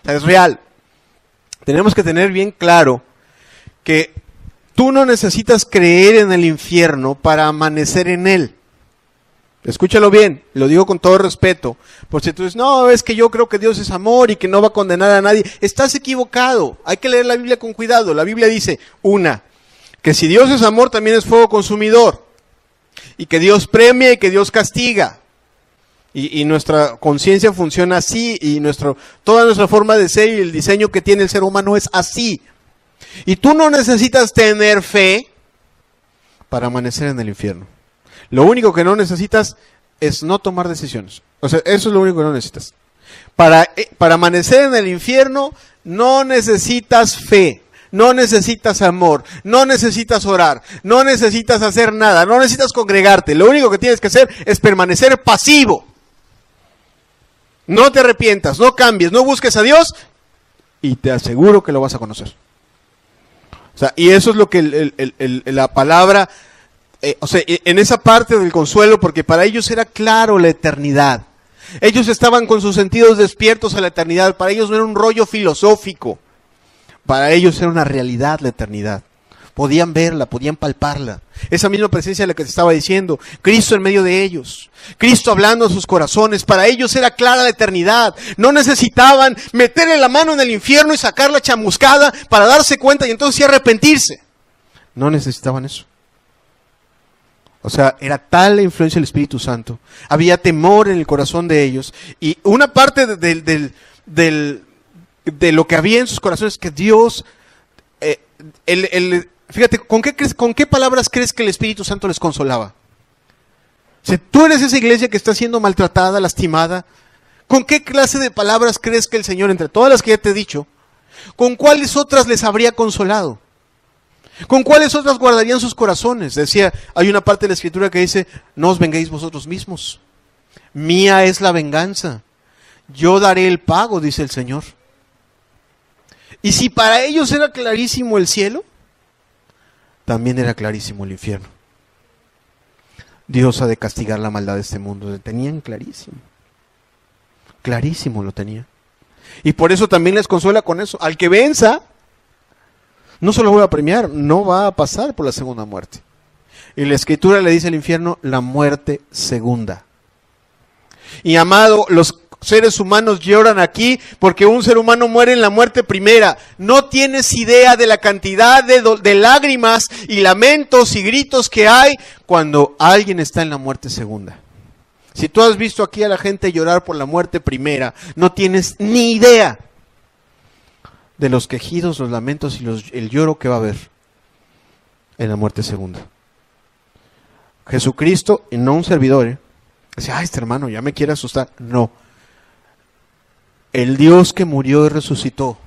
Speaker 1: O sea, es real. Tenemos que tener bien claro que tú no necesitas creer en el infierno para amanecer en él. Escúchalo bien, lo digo con todo respeto, por si tú dices, no, es que yo creo que Dios es amor y que no va a condenar a nadie. Estás equivocado, hay que leer la Biblia con cuidado. La Biblia dice, que si Dios es amor también es fuego consumidor, y que Dios premia y que Dios castiga, y nuestra conciencia funciona así, y toda nuestra forma de ser y el diseño que tiene el ser humano es así. Y tú no necesitas tener fe para amanecer en el infierno. Lo único que no necesitas es no tomar decisiones. O sea, eso es lo único que no necesitas. Para amanecer en el infierno no necesitas fe, no necesitas amor, no necesitas orar, no necesitas hacer nada, no necesitas congregarte. Lo único que tienes que hacer es permanecer pasivo. No te arrepientas, no cambies, no busques a Dios y te aseguro que lo vas a conocer. O sea, y eso es lo que la palabra... en esa parte del consuelo, porque para ellos era claro la eternidad. Ellos estaban con sus sentidos despiertos a la eternidad. Para ellos no era un rollo filosófico. Para ellos era una realidad la eternidad. Podían verla, podían palparla. Esa misma presencia de la que te estaba diciendo. Cristo en medio de ellos. Cristo hablando a sus corazones. Para ellos era clara la eternidad. No necesitaban meterle la mano en el infierno y sacarla chamuscada para darse cuenta y entonces sí arrepentirse. No necesitaban eso. O sea, era tal la influencia del Espíritu Santo. Había temor en el corazón de ellos. Y una parte de lo que había en sus corazones que Dios... fíjate, ¿con qué palabras crees que el Espíritu Santo les consolaba? Si tú eres esa iglesia que está siendo maltratada, lastimada, ¿con qué clase de palabras crees que el Señor, entre todas las que ya te he dicho, con cuáles otras les habría consolado? ¿Con cuáles otras guardarían sus corazones? Decía, hay una parte de la Escritura que dice, no os venguéis vosotros mismos. Mía es la venganza. Yo daré el pago, dice el Señor. Y si para ellos era clarísimo el cielo, también era clarísimo el infierno. Dios ha de castigar la maldad de este mundo. Lo tenían clarísimo. Clarísimo lo tenía. Y por eso también les consuela con eso. Al que venza, no se lo voy a premiar, no va a pasar por la segunda muerte. Y la Escritura le dice al infierno, la muerte segunda. Y amado, los seres humanos lloran aquí porque un ser humano muere en la muerte primera. No tienes idea de la cantidad de lágrimas y lamentos y gritos que hay cuando alguien está en la muerte segunda. Si tú has visto aquí a la gente llorar por la muerte primera, no tienes ni idea de los quejidos, los lamentos y el lloro que va a haber en la muerte segunda. Jesucristo, y no un servidor, decía, este hermano ya me quiere asustar. No. El Dios que murió y resucitó,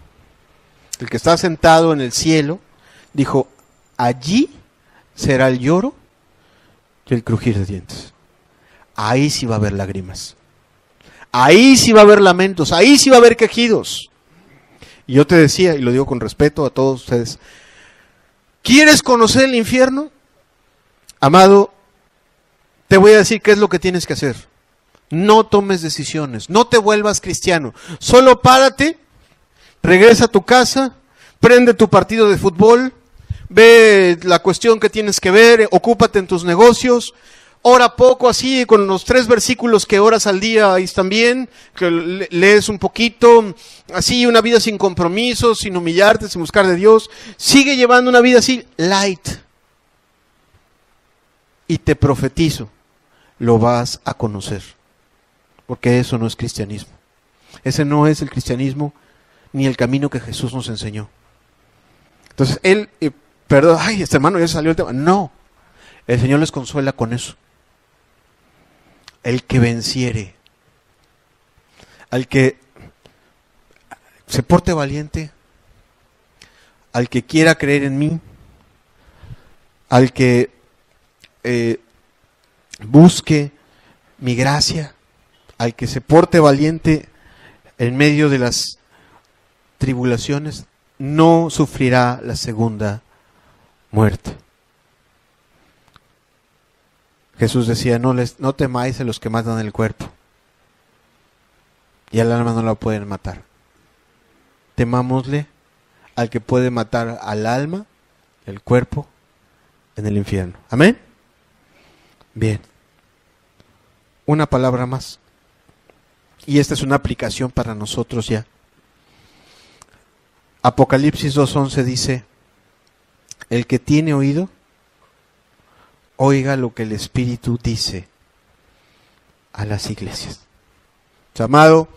Speaker 1: el que está sentado en el cielo, dijo, allí será el lloro y el crujir de dientes. Ahí sí va a haber lágrimas. Ahí sí va a haber lamentos. Ahí sí va a haber quejidos. Y yo te decía, y lo digo con respeto a todos ustedes, ¿quieres conocer el infierno? Amado, te voy a decir qué es lo que tienes que hacer. No tomes decisiones, no te vuelvas cristiano. Solo párate regresa a tu casa, prende tu partido de fútbol, ve la cuestión que tienes que ver, ocúpate en tus negocios, ora poco así, con los 3 versículos que oras al día, ahí están bien, que lees un poquito, así una vida sin compromisos, sin humillarte, sin buscar de Dios. Sigue llevando una vida así, light. Y te profetizo, lo vas a conocer. Porque eso no es cristianismo. Ese no es el cristianismo, ni el camino que Jesús nos enseñó. Entonces, perdón, ay, este hermano ya salió el tema. No, el Señor les consuela con eso. El que venciere, al que se porte valiente, al que quiera creer en mí, al que busque mi gracia, al que se porte valiente en medio de las tribulaciones, no sufrirá la segunda muerte. Jesús decía, no temáis a los que matan el cuerpo, y al alma no la pueden matar. Temámosle al que puede matar al alma, el cuerpo, en el infierno. ¿Amén? Bien. Una palabra más. Y esta es una aplicación para nosotros ya. Apocalipsis 2:11 dice, el que tiene oído, oiga lo que el Espíritu dice a las iglesias. Amado,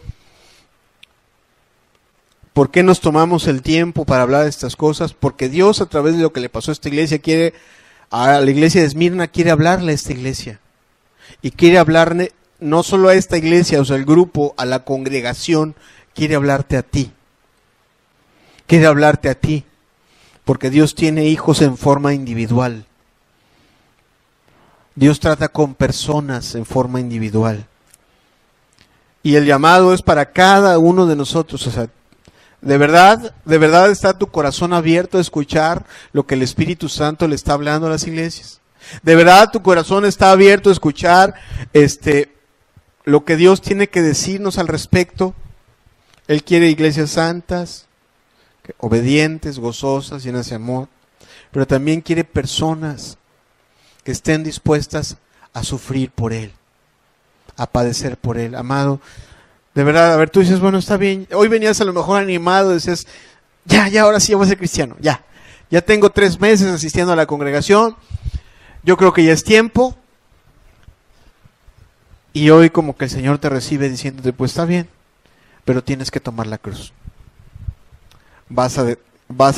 Speaker 1: ¿por qué nos tomamos el tiempo para hablar de estas cosas? Porque Dios, a través de lo que le pasó a esta iglesia, a la iglesia de Esmirna, quiere hablarle a esta iglesia. Y quiere hablarle no solo a esta iglesia, o sea, el grupo, a la congregación, quiere hablarte a ti. Quiere hablarte a ti. Porque Dios tiene hijos en forma individual. Dios trata con personas en forma individual. Y el llamado es para cada uno de nosotros. O sea, de verdad está tu corazón abierto a escuchar lo que el Espíritu Santo le está hablando a las iglesias. De verdad tu corazón está abierto a escuchar lo que Dios tiene que decirnos al respecto. Él quiere iglesias santas, obedientes, gozosas, llenas de amor. Pero también quiere personas que estén dispuestas a sufrir por Él, a padecer por Él. Amado, de verdad, a ver, tú dices, bueno, está bien, hoy venías a lo mejor animado, dices, ya, ahora sí, ya voy a ser cristiano, ya tengo 3 meses asistiendo a la congregación, yo creo que ya es tiempo, y hoy como que el Señor te recibe diciéndote, pues está bien, pero tienes que tomar la cruz. Vas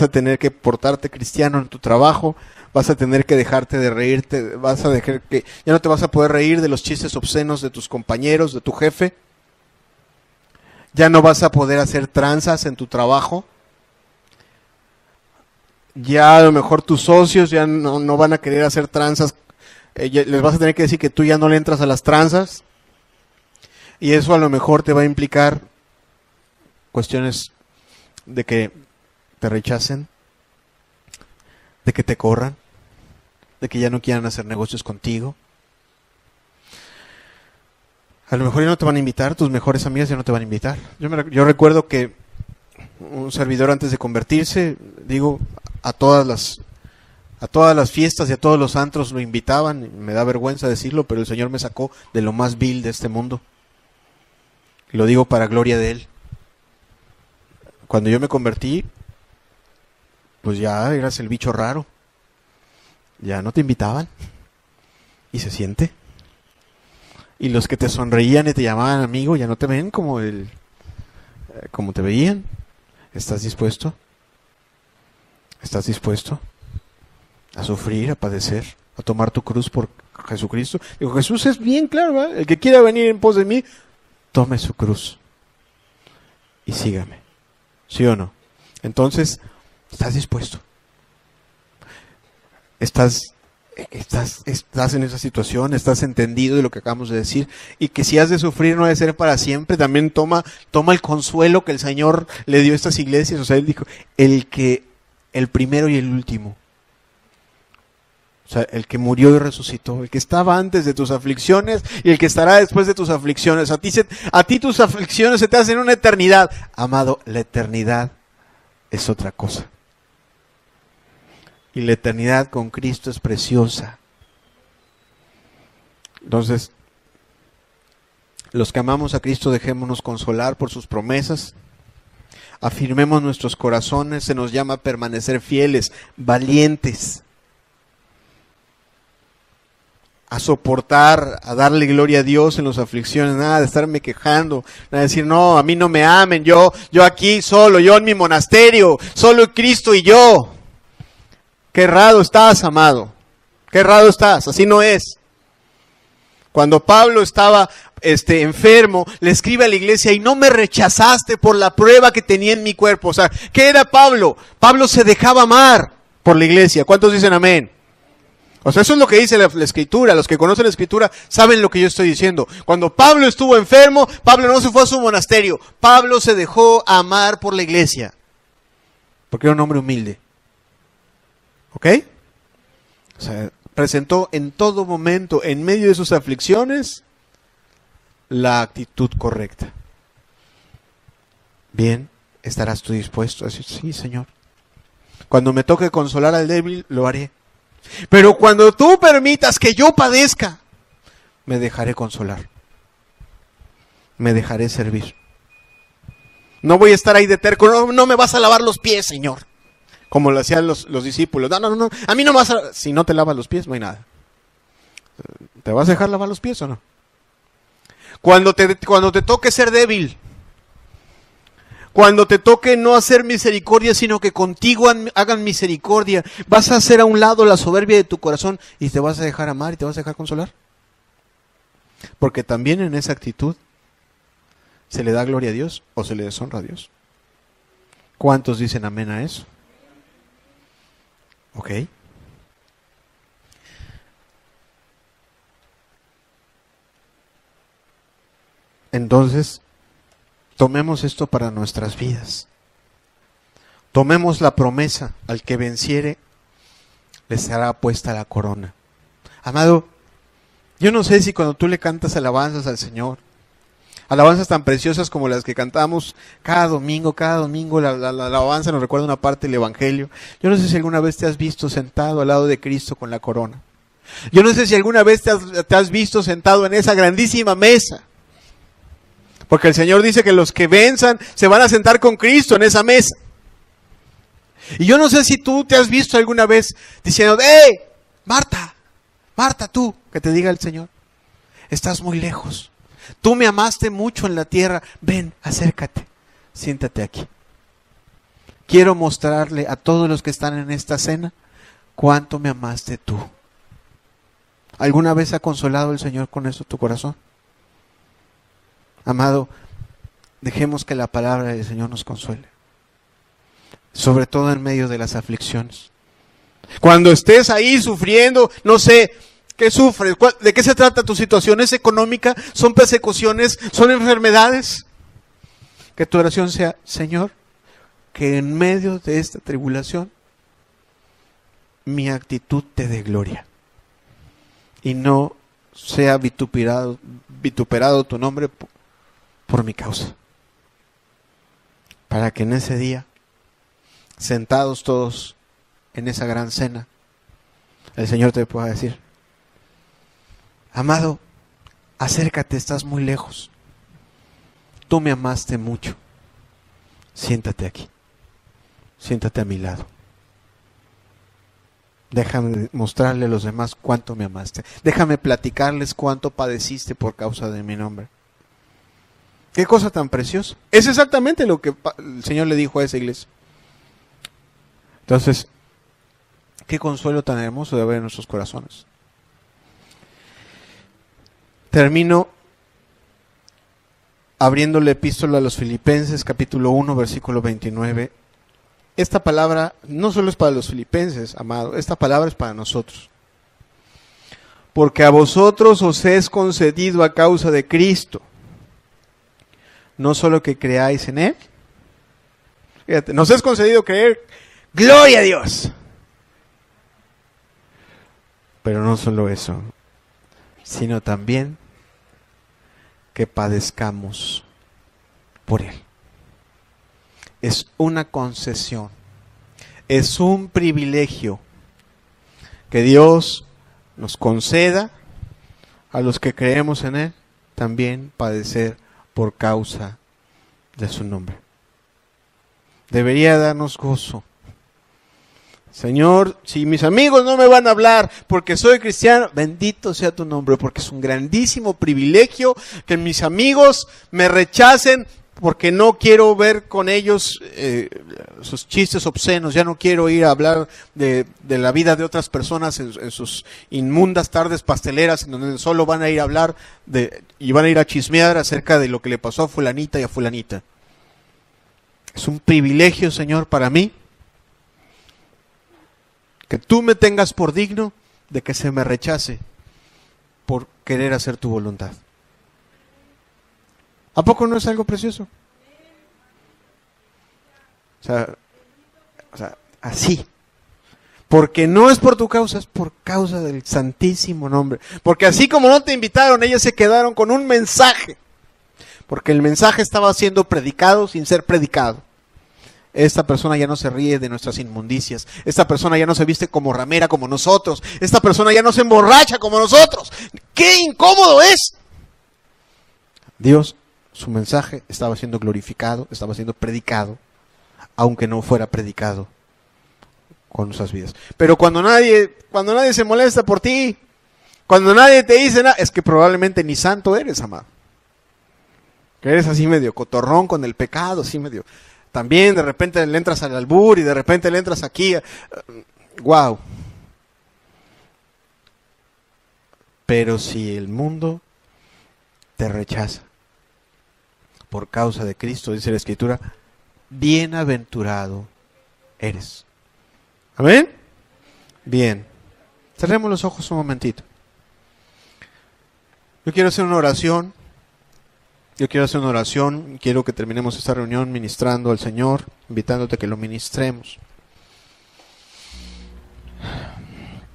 Speaker 1: a tener que portarte cristiano en tu trabajo, vas a tener que dejarte de reírte, vas a dejar que ya no te vas a poder reír de los chistes obscenos de tus compañeros, de tu jefe. Ya no vas a poder hacer tranzas en tu trabajo. Ya a lo mejor tus socios ya no van a querer hacer tranzas. Les vas a tener que decir que tú ya no le entras a las tranzas. Y eso a lo mejor te va a implicar cuestiones de que te rechacen, de que te corran, de que ya no quieran hacer negocios contigo. A lo mejor ya no te van a invitar, tus mejores amigas ya no te van a invitar. Yo recuerdo que un servidor antes de convertirse, a todas las fiestas y a todos los antros lo invitaban, me da vergüenza decirlo, pero el Señor me sacó de lo más vil de este mundo. Y lo digo para gloria de Él. Cuando yo me convertí, pues ya eras el bicho raro. Ya no te invitaban. Y se siente. Y los que te sonreían y te llamaban amigo, ya no te ven como te veían. ¿Estás dispuesto? ¿Estás dispuesto a sufrir, a padecer, a tomar tu cruz por Jesucristo? Digo, Jesús es bien claro, ¿verdad? El que quiera venir en pos de mí, tome su cruz y sígame. ¿Sí o no? Entonces, ¿estás dispuesto? ¿Estás en esa situación? ¿Estás entendido de lo que acabamos de decir? Y que si has de sufrir no ha de ser para siempre. También toma el consuelo que el Señor le dio a estas iglesias. O sea, Él dijo, el primero y el último. O sea, el que murió y resucitó, el que estaba antes de tus aflicciones y el que estará después de tus aflicciones. A ti tus aflicciones se te hacen una eternidad. Amado, la eternidad es otra cosa. Y la eternidad con Cristo es preciosa. Entonces, los que amamos a Cristo, dejémonos consolar por sus promesas. Afirmemos nuestros corazones, se nos llama a permanecer fieles, valientes, a soportar, a darle gloria a Dios en las aflicciones, nada de estarme quejando, nada de decir, no, a mí no me amen, yo aquí solo, yo en mi monasterio, solo Cristo y yo. Qué errado estás, amado, qué errado estás, así no es. Cuando Pablo estaba enfermo, le escribe a la iglesia, y no me rechazaste por la prueba que tenía en mi cuerpo. O sea, ¿qué era Pablo? Pablo se dejaba amar por la iglesia. ¿Cuántos dicen amén? O sea, eso es lo que dice la Escritura. Los que conocen la Escritura saben lo que yo estoy diciendo. Cuando Pablo estuvo enfermo, Pablo no se fue a su monasterio. Pablo se dejó amar por la iglesia. Porque era un hombre humilde. ¿Ok? O sea, presentó en todo momento, en medio de sus aflicciones, la actitud correcta. Bien, ¿estarás tú dispuesto a decir, sí, Señor? Cuando me toque consolar al débil, lo haré. Pero cuando tú permitas que yo padezca, me dejaré consolar. Me dejaré servir. No voy a estar ahí de terco, no me vas a lavar los pies, Señor. Como lo hacían los discípulos. No, a mí no me vas a... Si no te lavas los pies, no hay nada. ¿Te vas a dejar lavar los pies o no? Cuando te toque ser débil, cuando te toque no hacer misericordia, sino que contigo hagan misericordia, ¿vas a hacer a un lado la soberbia de tu corazón y te vas a dejar amar y te vas a dejar consolar? Porque también en esa actitud se le da gloria a Dios o se le deshonra a Dios. ¿Cuántos dicen amén a eso? ¿Ok? Entonces, tomemos esto para nuestras vidas. Tomemos la promesa, al que venciere, le será puesta la corona. Amado, yo no sé si cuando tú le cantas alabanzas al Señor, alabanzas tan preciosas como las que cantamos cada domingo, la alabanza nos recuerda una parte del Evangelio. Yo no sé si alguna vez te has visto sentado al lado de Cristo con la corona. Yo no sé si alguna vez te has visto sentado en esa grandísima mesa. Porque el Señor dice que los que venzan se van a sentar con Cristo en esa mesa. Y yo no sé si tú te has visto alguna vez diciendo, ¡hey, Marta, tú! Que te diga el Señor, estás muy lejos. Tú me amaste mucho en la tierra. Ven, acércate, siéntate aquí. Quiero mostrarle a todos los que están en esta cena cuánto me amaste tú. ¿Alguna vez ha consolado el Señor con eso tu corazón? Amado, dejemos que la palabra del Señor nos consuele. Sobre todo en medio de las aflicciones. Cuando estés ahí sufriendo, no sé, ¿qué sufres? ¿De qué se trata tu situación? ¿Es económica? ¿Son persecuciones? ¿Son enfermedades? Que tu oración sea, Señor, que en medio de esta tribulación, mi actitud te dé gloria. Y no sea vituperado tu nombre por mi causa. Para que en ese día, sentados todos en esa gran cena, el Señor te pueda decir, amado, acércate, estás muy lejos. Tú me amaste mucho. Siéntate aquí. Siéntate a mi lado. Déjame mostrarle a los demás cuánto me amaste. Déjame platicarles cuánto padeciste por causa de mi nombre. Qué cosa tan preciosa. Es exactamente lo que el Señor le dijo a esa iglesia. Entonces, qué consuelo tan hermoso de haber en nuestros corazones. Termino abriendo la epístola a los Filipenses, capítulo 1, versículo 29. Esta palabra no solo es para los filipenses, amado, esta palabra es para nosotros. Porque a vosotros os es concedido a causa de Cristo, no solo que creáis en Él. Fíjate, nos es concedido creer, ¡gloria a Dios! Pero no solo eso, sino también que padezcamos por Él. es una concesión, es un privilegio que Dios nos conceda a los que creemos en Él también padecer por causa de su nombre. Debería darnos gozo. Señor, si mis amigos no me van a hablar porque soy cristiano, bendito sea tu nombre, porque es un grandísimo privilegio que mis amigos me rechacen porque no quiero ver con ellos sus chistes obscenos, ya no quiero ir a hablar de la vida de otras personas en sus inmundas tardes pasteleras, en donde solo van a ir a hablar y van a ir a chismear acerca de lo que le pasó a fulanita y a fulanita. Es un privilegio, Señor, para mí, que tú me tengas por digno de que se me rechace por querer hacer tu voluntad. ¿A poco no es algo precioso? O sea, así. Porque no es por tu causa, es por causa del santísimo nombre. Porque así como no te invitaron, ellos se quedaron con un mensaje. Porque el mensaje estaba siendo predicado sin ser predicado. Esta persona ya no se ríe de nuestras inmundicias. Esta persona ya no se viste como ramera como nosotros. Esta persona ya no se emborracha como nosotros. ¡Qué incómodo es! Dios, su mensaje estaba siendo glorificado, estaba siendo predicado, aunque no fuera predicado con nuestras vidas. Pero cuando nadie se molesta por ti, cuando nadie te dice nada, es que probablemente ni santo eres, amado. Que eres así medio cotorrón con el pecado, así medio... También de repente le entras al albur y de repente le entras aquí. Wow. Pero si el mundo te rechaza por causa de Cristo, dice la Escritura, bienaventurado eres. ¿Amén? Bien. Cerremos los ojos un momentito. Yo quiero hacer una oración. Quiero que terminemos esta reunión ministrando al Señor, invitándote a que lo ministremos.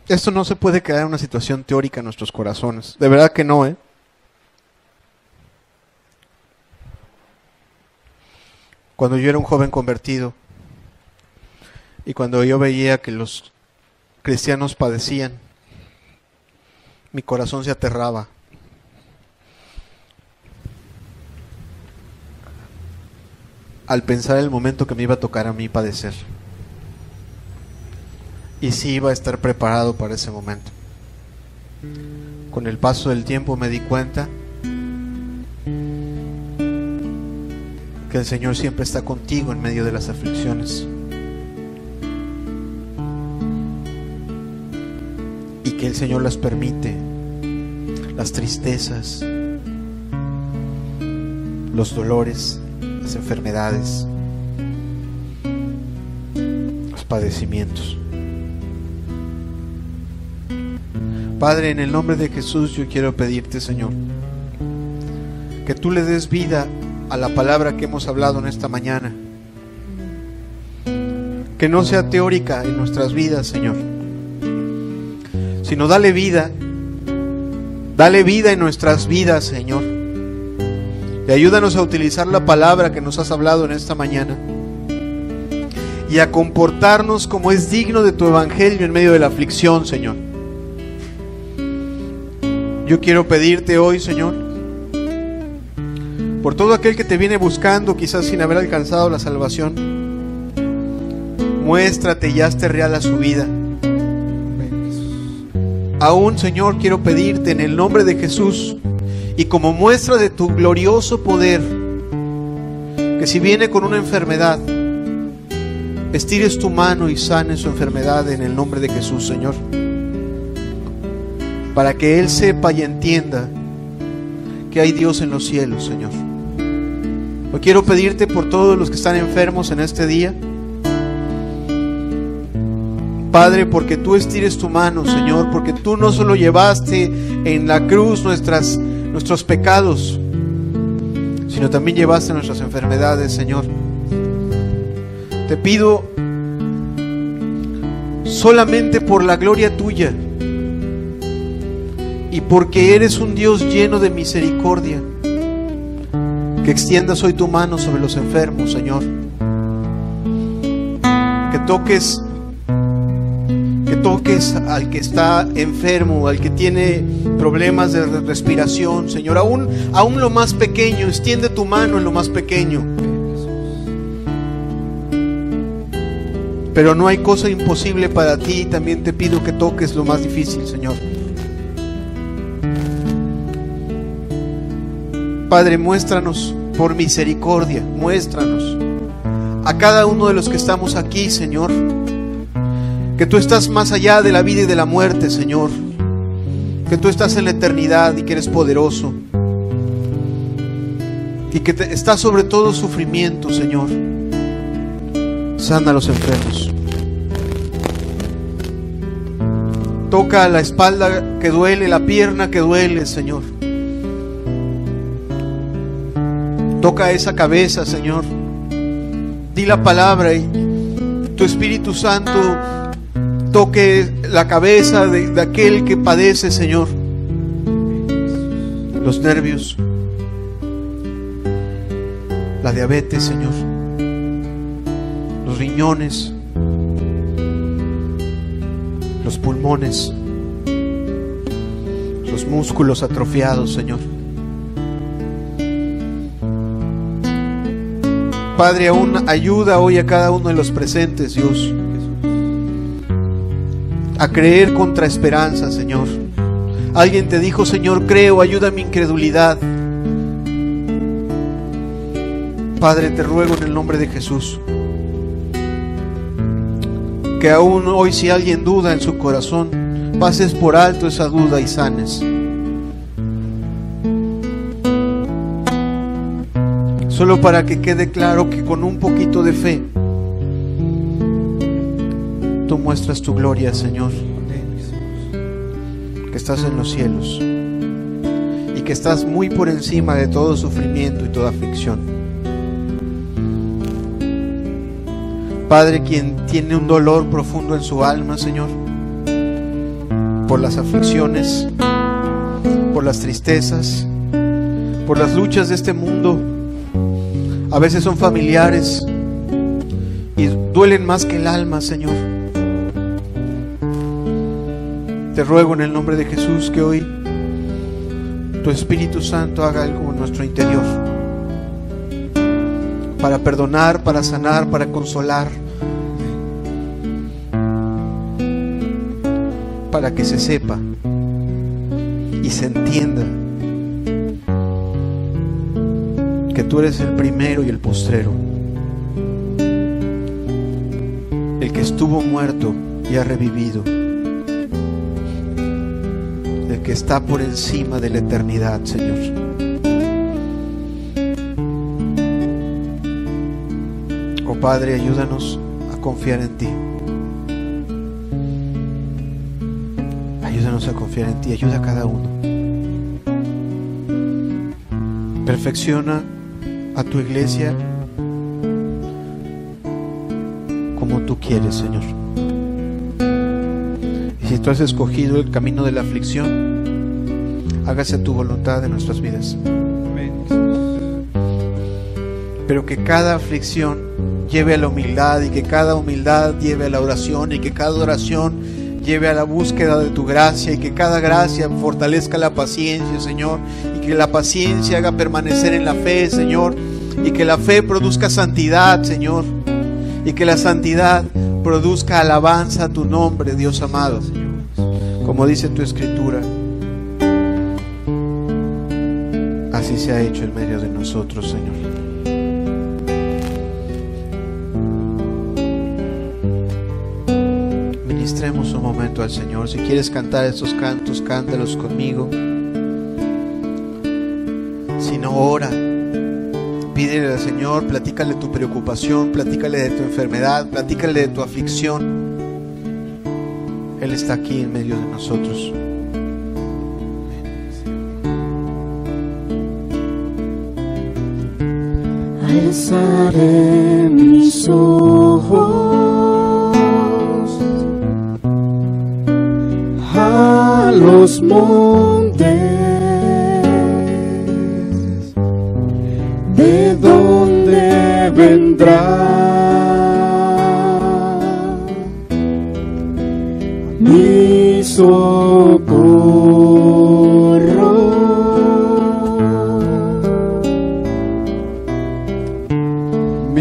Speaker 1: Esto no se puede quedar en una situación teórica en nuestros corazones. De verdad que no, Cuando yo era un joven convertido y cuando yo veía que los cristianos padecían, mi corazón se aterraba. Al pensar el momento que me iba a tocar a mí padecer. Y sí iba a estar preparado para ese momento. Con el paso del tiempo me di cuenta que el Señor siempre está contigo en medio de las aflicciones. Y que el Señor las permite, las tristezas, los dolores, las enfermedades, los padecimientos. Padre, en el nombre de Jesús yo quiero pedirte, Señor, que tú le des vida a la palabra que hemos hablado en esta mañana. Que no sea teórica en nuestras vidas, Señor, sino dale vida en nuestras vidas, Señor. Y ayúdanos a utilizar la palabra que nos has hablado en esta mañana y a comportarnos como es digno de tu evangelio en medio de la aflicción, Señor. Yo quiero pedirte hoy, Señor, por todo aquel que te viene buscando, quizás sin haber alcanzado la salvación, muéstrate y hazte real a su vida. Aún, Señor, quiero pedirte en el nombre de Jesús, y como muestra de tu glorioso poder, que si viene con una enfermedad, estires tu mano y sanes su enfermedad en el nombre de Jesús, Señor, para que Él sepa y entienda que hay Dios en los cielos, Señor. Hoy quiero pedirte por todos los que están enfermos en este día, Padre, porque tú estires tu mano, Señor, porque tú no solo llevaste en la cruz nuestros pecados, sino también llevaste nuestras enfermedades, Señor. Te pido solamente por la gloria tuya y porque eres un Dios lleno de misericordia, que extiendas hoy tu mano sobre los enfermos, Señor, toques al que está enfermo, al que tiene problemas de respiración, Señor. Aún lo más pequeño, extiende tu mano en lo más pequeño. Pero no hay cosa imposible para ti. También te pido que toques lo más difícil, Señor. Padre, muéstranos por misericordia, muéstranos a cada uno de los que estamos aquí, Señor, que tú estás más allá de la vida y de la muerte, Señor, que tú estás en la eternidad y que eres poderoso y que estás sobre todo sufrimiento, Señor. Sana a los enfermos. Toca la espalda que duele, la pierna que duele, Señor. Toca esa cabeza, Señor. Di la palabra y tu Espíritu Santo toque la cabeza de aquel que padece, Señor. Los nervios, la diabetes, Señor. Los riñones, los pulmones, los músculos atrofiados, Señor. Padre, aún ayuda hoy a cada uno de los presentes, Dios, a creer contra esperanza, Señor. Alguien te dijo, Señor, creo, ayuda a mi incredulidad. Padre, te ruego en el nombre de Jesús, que aún hoy, si alguien duda en su corazón, pases por alto esa duda y sanes. Solo para que quede claro que con un poquito de fe tú muestras tu gloria, Señor, que estás en los cielos y que estás muy por encima de todo sufrimiento y toda aflicción. Padre, quien tiene un dolor profundo en su alma, Señor, por las aflicciones, por las tristezas, por las luchas de este mundo, a veces son familiares y duelen más que el alma, Señor. Te ruego en el nombre de Jesús que hoy tu Espíritu Santo haga algo en nuestro interior para perdonar, para sanar, para consolar, para que se sepa y se entienda que tú eres el primero y el postrero, el que estuvo muerto y ha revivido, el que está por encima de la eternidad, Señor. Oh Padre, ayúdanos a confiar en ti. Ayúdanos a confiar en ti, ayuda a cada uno. Perfecciona a tu iglesia como tú quieres, Señor. Y si tú has escogido el camino de la aflicción, hágase tu voluntad en nuestras vidas. Pero que cada aflicción lleve a la humildad, y que cada humildad lleve a la oración, y que cada oración lleve a la búsqueda de tu gracia, y que cada gracia fortalezca la paciencia, Señor, y que la paciencia haga permanecer en la fe, Señor, y que la fe produzca santidad, Señor, y que la santidad produzca alabanza a tu nombre, Dios amado, como dice tu Escritura. Así se ha hecho en medio de nosotros, Señor. Ministremos un momento al Señor. Si quieres cantar estos cantos, cántalos conmigo. Si no, ora. Pídele al Señor, platícale tu preocupación, platícale de tu enfermedad, platícale de tu aflicción. Él está aquí en medio de nosotros.
Speaker 2: Alzaré mis ojos a los montes, ¿de dónde vendrá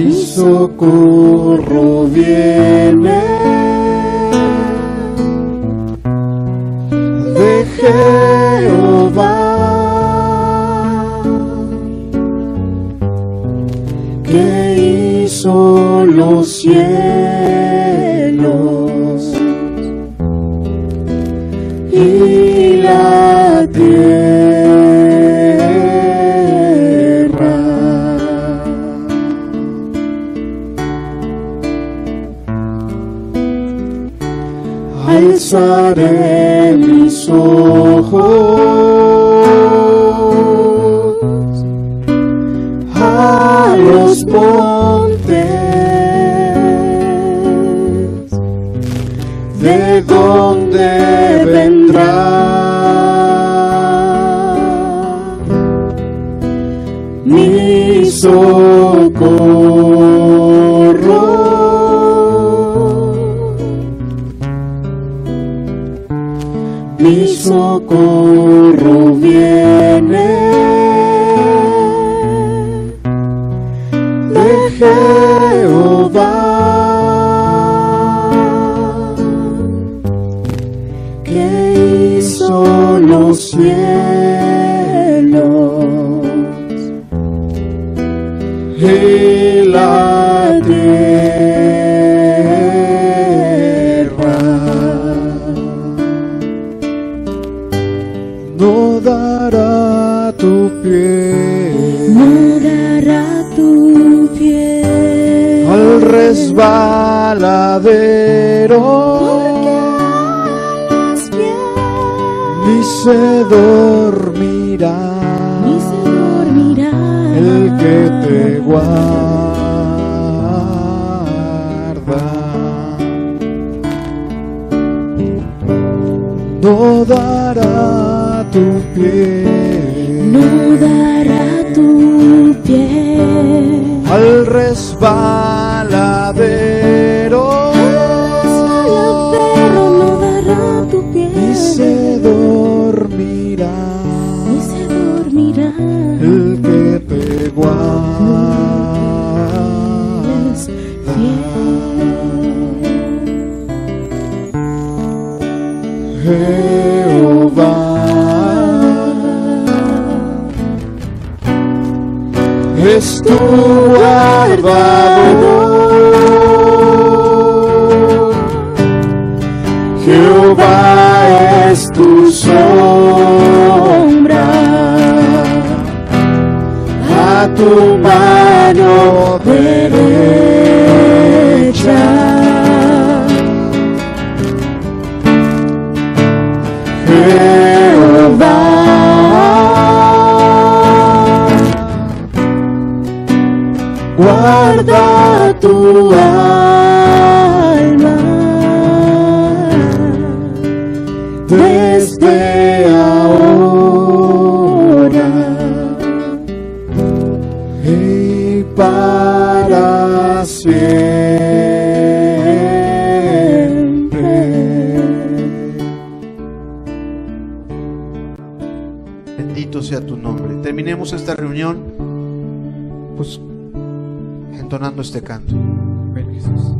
Speaker 2: mi socorro viene de Jehová, que hizo los cielos y la tierra. Alzaré mis ojos a los montes, ¿de dónde vendrá mi socorro? Mi socorro viene de Jehová, que hizo los cielos y la tierra. No dará tu pie,
Speaker 3: no dará tu pie
Speaker 2: al resbaladero, ni se dormirá, el que te guarda. No dará tu pie,
Speaker 3: no dará tu pie
Speaker 2: al resbaladero,
Speaker 3: no dará tu pie,
Speaker 2: ni se dormirá, el que te guarda.
Speaker 3: es
Speaker 2: Jehová es tu guardador, Jehová es tu sombra, a tu mano derecha. Jehová guarda tu alma desde ahora y para siempre.
Speaker 1: Bendito sea tu nombre. Terminemos esta reunión pues entonando este canto. Ven, Jesús.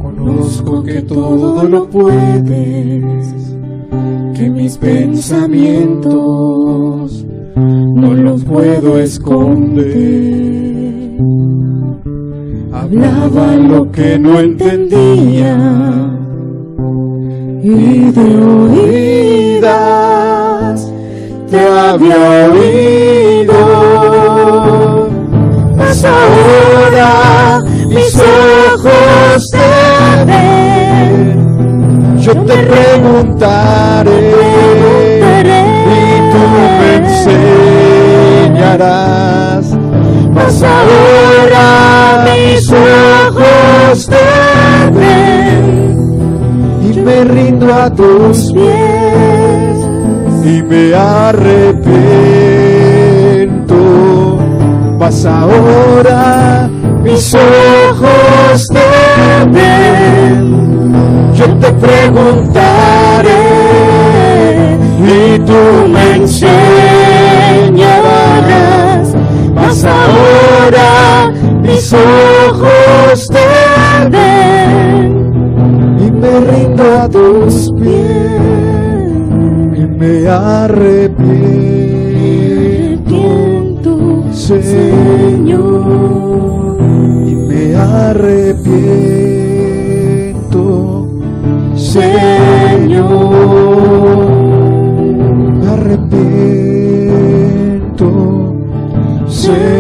Speaker 2: Conozco que todo lo puedes, que mis pensamientos no los puedo esconder. Hablaba lo que no entendía y de oídas te había oído, mas ahora mis ojos te ven. Yo te preguntaré y tú me enseñarás, mas ahora mis ojos te ven y me rindo a tus pies y me arrepiento, mas ahora mis ojos te ven. Yo te preguntaré y tú me enseñarás, mas ahora mis ojos te ven y me rindo a tus pies y me arrepiento, Señor, y me arrepiento, Señor, me arrepiento, Señor.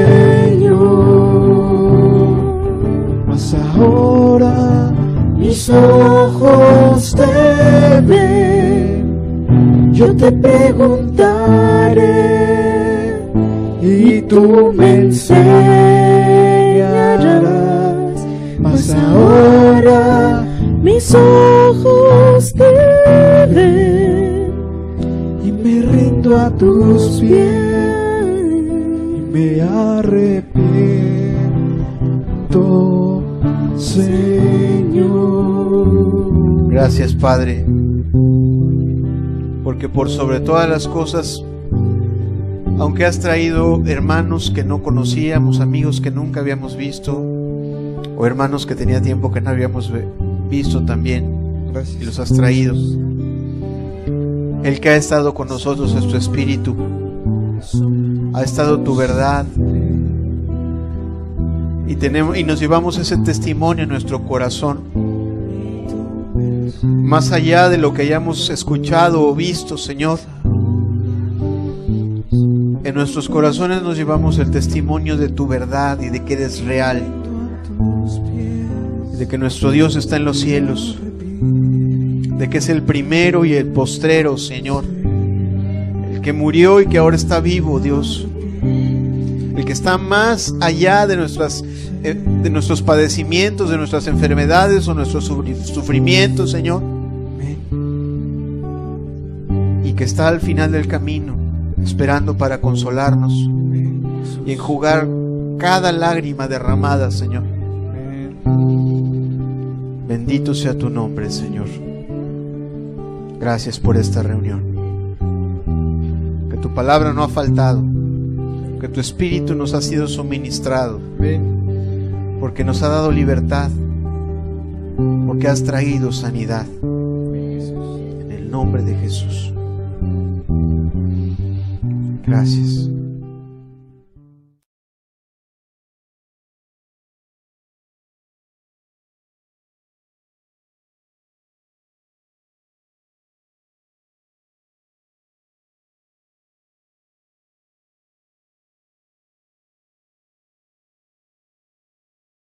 Speaker 2: Mas ahora mis ojos te ven, yo te preguntaré y tú me enseñarás. Mas ahora mis ojos te ven y me rindo a tus pies y me arrepiento, Señor.
Speaker 1: Gracias, Padre, porque por sobre todas las cosas, aunque has traído hermanos que no conocíamos, amigos que nunca habíamos visto, o hermanos que tenía tiempo que no habíamos visto también, y los has traído, el que ha estado con nosotros es tu Espíritu, ha estado tu verdad, y nos llevamos ese testimonio en nuestro corazón, más allá de lo que hayamos escuchado o visto, Señor. En nuestros corazones nos llevamos el testimonio de tu verdad y de que eres real, de que nuestro Dios está en los cielos, de que es el primero y el postrero, Señor, el que murió y que ahora está vivo, Dios, el que está más allá de nuestros padecimientos, de nuestras enfermedades o nuestros sufrimientos, Señor, y que está al final del camino esperando para consolarnos y enjugar cada lágrima derramada, Señor. Bendito sea tu nombre, Señor. Gracias por esta reunión. Que tu palabra no ha faltado, que tu Espíritu nos ha sido suministrado, porque nos ha dado libertad, porque has traído sanidad. En el nombre de Jesús. Gracias.